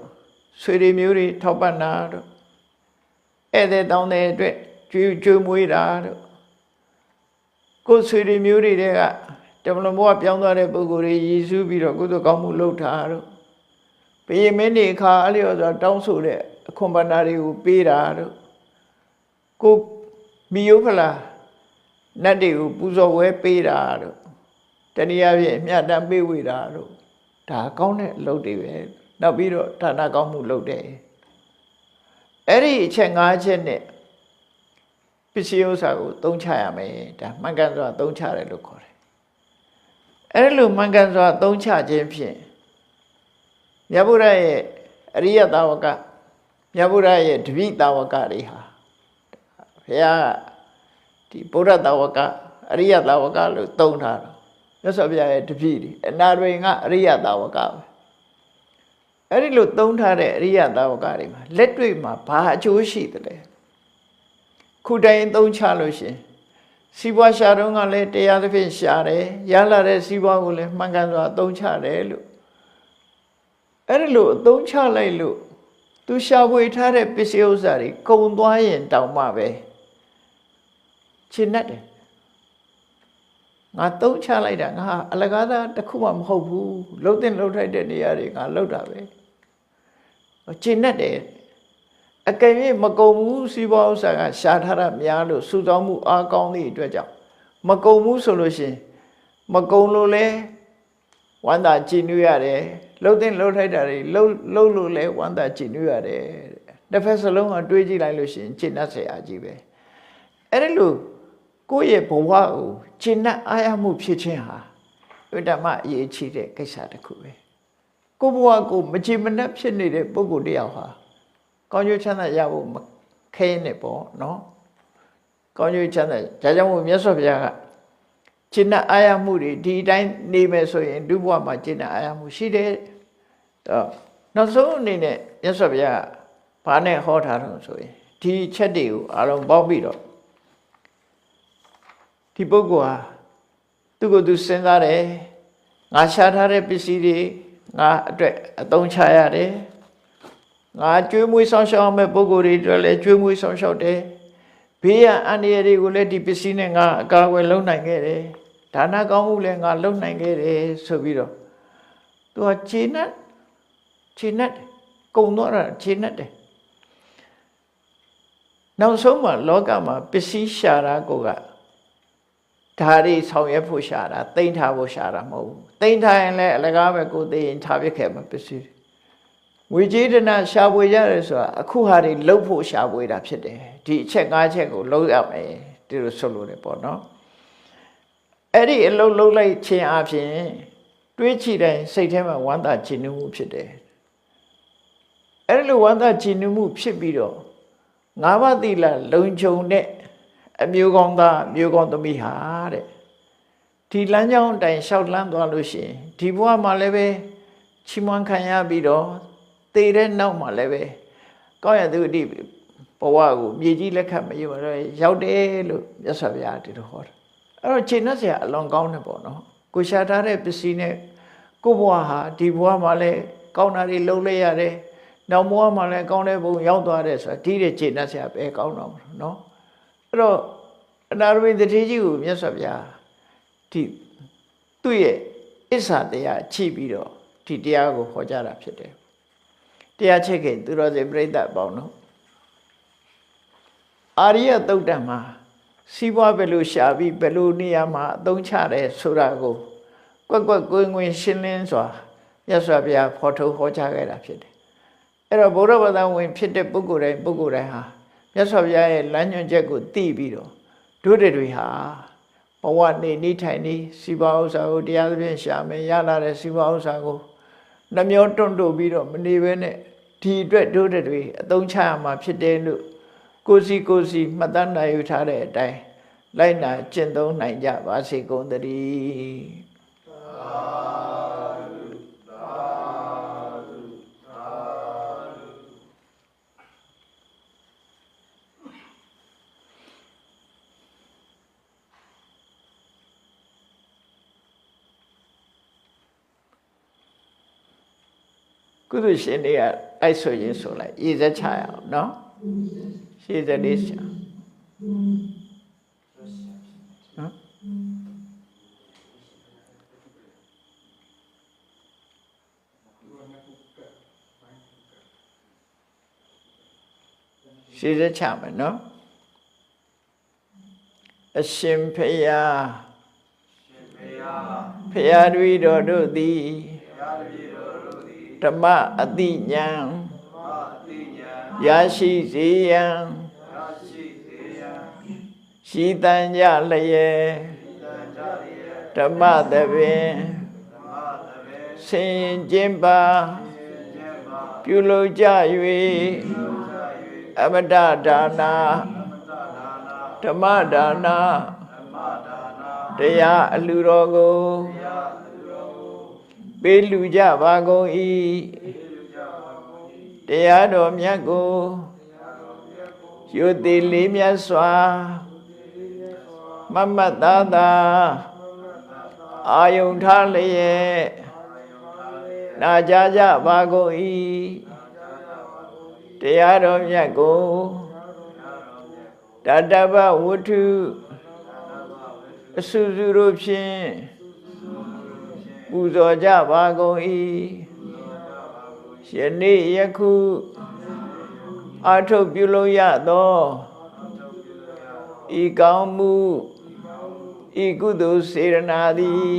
ဆွေတွေမျိုးတွေထောက်ပံ့တာတို့ဧည့်သည်တောင်းတဲ့အတွက်ကျွေးမွေးတာတို့ကိုယ်ဆွေတွေမျိုးတွေကတမန်တော်ဘုရားပြောင်းသွားတဲ့ပုဂ္ဂိုလ်တွေရည်စူးပြီးတော့ကုသိုလ်ကောင်းမှုလုပ်တာတို့ဘုရင်မင်းတွေခါအဲ့လိုဆိုတောင်းဆိုတဲ့အခွန်ပဏ္ဏတွေကိုပေးတာတို့ကိုမိယုဖလာနတ်တွေကိုပူဇော်ဝဲပေးတာတို့တနည်းအားဖြင့်အမြတ်တမ်းပေးဝေတာတို့ဒါကောင်းတဲ့အလုပ်တွေပဲနောက်ပြီးတော့ဌာနကောင်းမှုလုပ်တယ်အဲ့ဒီအချက်၅ချက်နဲ့ပစ္စည်းဥစ္စာကိုသုံးချရမယ်ဒါမှန်ကန်စွာသုံးချတယ်လို့ခေါ်တယ်အဲ့လိုမှန်ကန်စွာသုံးချခြင်းဖြင့်မြတ်ဗုဒ္ဓရဲ့အရိယတာဝကမြတ်ဗုဒ္ဓရဲ့တပိတာဝကတွေဟာဘုရားဒီဗုဒ္ဓတာဝကအရိယတာဝကလို့သုံးထားတော့မြတ်စွာဘုရားရဲ့တပိတွေအနာတွေကအရိယတာဝကပဲအဲ့ဒီလိုသုံးထားတဲ့အရိယတာဝကတွေမှာလက်တွေ့မှာဘာအကျိုးရှိသလဲခုတိုင်သုံးချလို့ရှင်စီးပွားရှာတော့ကလည်းတရားသဖြင့်ရှာတယ်ရလာတဲ့စီးပွားကိုလည်းမှန်ကန်စွာသုံးချတယ်လို့အဲ့ဒီလိုအသုံးချလိုက်လို့သူရှာဖွေထားတဲ့ပစ္စည်းဥစ္စာတွေကုန်သွားရင်တောင်မှပဲရှင်းတတ်တယ်ငါသုံးချလိုက်တာငါအလကားသားတစ်ခုမှမဟုတ်ဘူးလှုပ်တဲ့လှုပ်ထိုက်တဲ့နေရာတွေငါလှုပ်တာပဲရှင်းတတ်တယ်အကယ်၍မကုန်ဘူးစီးပွားဥစ္စာကရှာထားတာများလို့စုဆောင်းမှုအားကောင်းသည့်အတွက်ကြောင့်မကုန်ဘူးဆိုလို့ရှိရင်မကုန်လို့လဲဝမ်းသာကြည်နူးရတယ်လှုပ်တဲ့လှုပ်ထိုက်တာတွေလှုပ်လို့လဲဝမ်းသာကြည်နူးရတယ်တစ်ဖက်စလုံးကတွေးကြည့်လိုက်လို့ရှိရင်ရှင်းတတ်เสียအကြီးပဲအဲ့ဒီလိုကိုယ့်ရဲ့ဘဝကိုရှင်းတတ်အားရမှုဖြစ်ခြင်းဟာဥဒ္ဓမအရေးကြီးတဲ့ကိစ္စတစ်ခုပဲကိုယ့်ဘဝကိုမချေမနှက်ဖြစ်နေတဲ့ပုဂ္ဂိုလ်တယောက်ဟာကောင်းကျိုးချမ်းသာရဖို့ခဲနေပေါ့နော်ကောင်းကျိုးချမ်းသာဒါကြောင့်မို့မြတ်စွာဘုရားကရှင်းတတ်အားရမှုတွေဒီအတိုင်းနေမယ်ဆိုရင်ဒုဘဝမှာရှင်းတတ်အားရမှုရှိတယ်နောက်ဆုံးအနေနဲ့မြတ်စွာဘုရားဘာနဲ့ဟောထားတော့ဆိုရင်ဒီချက်တွေကိုအားလုံးပေါင်းပြီးတော့ဒီပုဂ္ဂိုလ်ဟာသူ့ကိုယ်သူစဉ်းစားတယ်ငါရှာထားတဲ့ပစ္စည်းတွေငါအတွက်အသုံးချရတယ်ငါကျွေးမွေးဆောင်ရှောက်မဲ့ပုဂ္ဂိုလ်တွေအတွက်လည်းကျွေးမွေးဆောင်ရှောက်တယ်ဘေးရန်အန္တရာယ်တွေကိုလည်းဒီပစ္စည်းနဲ့ငါအကာအကွယ်လုပ်နိုင်ခဲ့တယ်ဒါနကောင်းမှုလည်းငါလုပ်နိုင်ခဲ့တယ်ဆိုပြီးတော့သူကခြေနဲ့ကုံတော့တာခြေနဲ့တယ်နောက်ဆုံးမှာလောကမှာပစ္စည်းရှာတာကိုကဓာရီဆောင်ရွက်ဖို့ရှာတာတိမ့်ထားဖို့ရှာတာမဟုတ်ဘူးတိမ့်ထားရင်လည်းအလကားပဲကိုသိရင်ထားပြခဲ့မှာပစ္စည်းငွေကြေးတနာရှာဖွေရတယ်ဆိုတာအခုဟာတွေလှုပ်ဖို့ရှာဖွေတာဖြစ်တယ်ဒီအချက်၅ချက်ကိုလှုပ်ရမယ်ဒီလိုဆိုလို့တယ်ပေါ့နော်အဲ့ဒီအလုပ်လုပ်လိုက်ခြင်းအပြင်တွေးကြည့်တိုင်းစိတ်ထဲမှာဝမ်းသာကြည်နူးမှုဖြစ်တယ်အဲ့ဒီလိုဝမ်းသာကြည်နူးမှုဖြစ်ပြီးတော့ငါးပါးသီလလုံခြုံတဲ့အမျိုးကောင်းသားမျိုးကောင်းသမီးဟာတဲ့ဒီလမ်းကြောင်းအတိုင်းလျှောက်လန်းသွားလို့ရှိရင်ဒီဘဝမှာလည်းပဲချီးမွမ်းခံရပြီးတော့သေတဲ့နောက်မှာလည်းပဲကောင်းရသူအတိဘဝကိုမြေကြီးလက်ခတ်မရတော့ရောက်တယ်လို့မြတ်စွာဘုရားဒီလိုဟောတယ်အဲ့တော့ခြေနှက်เสียအလွန်ကောင်းတယ်ပေါ့နော်ကိုရှာထားတဲ့ပစ္စည်းနဲ့ကိုဘဝဟာဒီဘဝမှာလည်းကောင်းတာတွေလုပ်လိုက်ရတယ်နောက်ဘဝမှာလည်းကောင်းတဲ့ဘုံရောက်သွားတယ်ဆိုတာဒီတဲ့ခြေနှက်เสียပဲကောင်းတော့မှာနော်အဲ့တော့အနာရဝိတ္တိကြီးကိုမြတ်စွာဘုရားဒီသူ့ရဲ့အစ္ဆာတရားချိပြီးတော့ဒီတရားကိုဟောကြားတာဖြစ်တယ်တရားချက်ခင်သူတော်စင်ပြိဿပေါင်းတို့အာရိယသုတ်တံမှာစီးပွားဘယ်လိုရှာပြီးဘယ်လိုနေရာမှာအသုံးချတယ်ဆိုတာကိုကွက်ကွက်ကွင်းကွင်းရှင်းလင်းစွာမြတ်စွာဘုရားဖော်ထုတ်ဟောကြားခဲ့တာဖြစ်တယ်အဲ့တော့ဗုဒ္ဓဘာသာဝင်ဖြစ်တဲ့ပုဂ္ဂိုလ်တိုင်းဟာမြတ်စွာဘုရားရဲ့လမ်းညွှန်ချက်ကိုသိပြီးတော့တို့တွေဟာဘဝနေထိုင်နေစီးပွားဥစ္စာကိုတရားသဖြင့်ရှာမယ်ရလာတဲ့စီးပွားဥစ္စာကိုနှမျောတွန့်တို့ပြီးတော့မနေဘဲနဲ့ဒီအတွက်တို့တွေအသုံးချရမှာဖြစ်တယ်လို့ကိုစီမှတ်တမ်းနိုင်ယူထားတဲ့အတိုင်းလိုက်နာကျင့်သုံးနိုင်ကြပါစေကုန်သတည်း ကုသိုလ်ရှင်တွေကအဲ့ဆိုရင်ဆိုလိုက်ရည်စက်ချရအောင်နော်ရှည်စက်လေးရှာနော်ရှည်စက်ချမယ်နော်အရှင်ဖယားဖယားတွေတော်တို့သည်ဓမ္မအတိညာရရှိစေရန်ရှိတန်ကြလျက်ဓမ္မသဘင်ဆင်ကျင်ပါပြုလုပ်ကြ၍အမတဒါနာဓမ္မဒါနာတရားအလှတော်ကိုပေးလူကြပါကုန်၏တရားတော်မြတ်ကိုယုတိလေးမြတ်စွာမမတ်သားသာအာယုန်ထားလျက်နာကြားကြပါကုန်၏တရားတော်မြတ်ကိုတတဗ္ဗဝတ္ထုအစုစုတို့ဖြင့်ပူဇော်ကြပါကုန်၏ယနေ့ယခုအာထုတ်ပြုလို့ရသောဤကောင်းမှုဤကုသိုလ်စေရနာသည်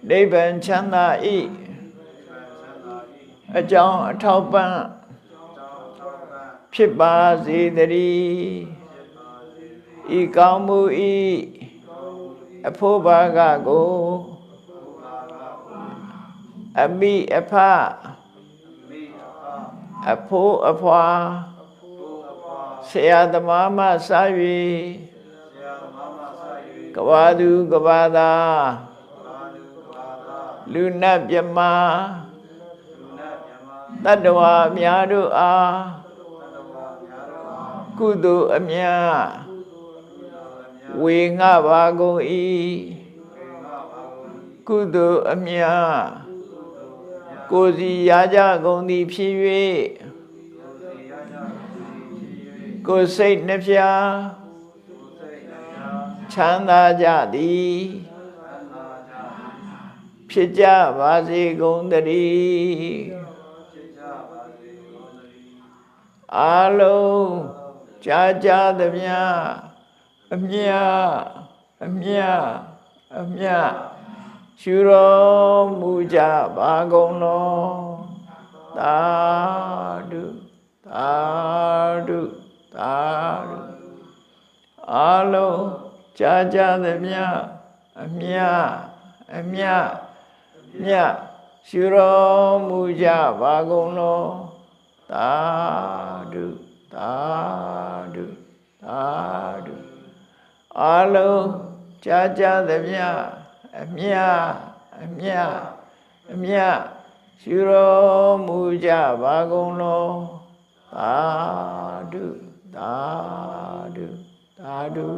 နိဗ္ဗာန်ချမ်းသာ၏အကြောင်းအထောက်ပံ့ဖြစ်ပါစေတည်းဤကောင်းမှုဤအဖို့ဘာကကိုအမိအဖအဖိုးအဖွာဆရာသမားမှစ၍ကဘာသူကဘာသာလူနတ်မြမတတ္တဝါများတို့အားကုသိုလ်အမြတ်ဝေငှပါကုန်၏ကုသိုလ်အမြတ်ကိုယ်စီရကြကုန်သည်ဖြစ်၍ကိုယ်စိတ်နှဖျားချမ်းသာကြသည်ဖြစ်ကြပါစေကုန်သတည်းအာလုံးကြားကြသမျှအမြအမြအမြရှုတော်မူကြပါကုန်လောသာဓုသာဓုသာဓုအာလုံးကြားကြသမျှအမြအမြမြရှုတော်မူကြပါကုန်လောသာဓုသာဓုသာဓုအာလုံးကြားကြသမျှအမြအမြအမြရှုတော်မူကြပါကုန်လောသာဓုသာဓုသာဓု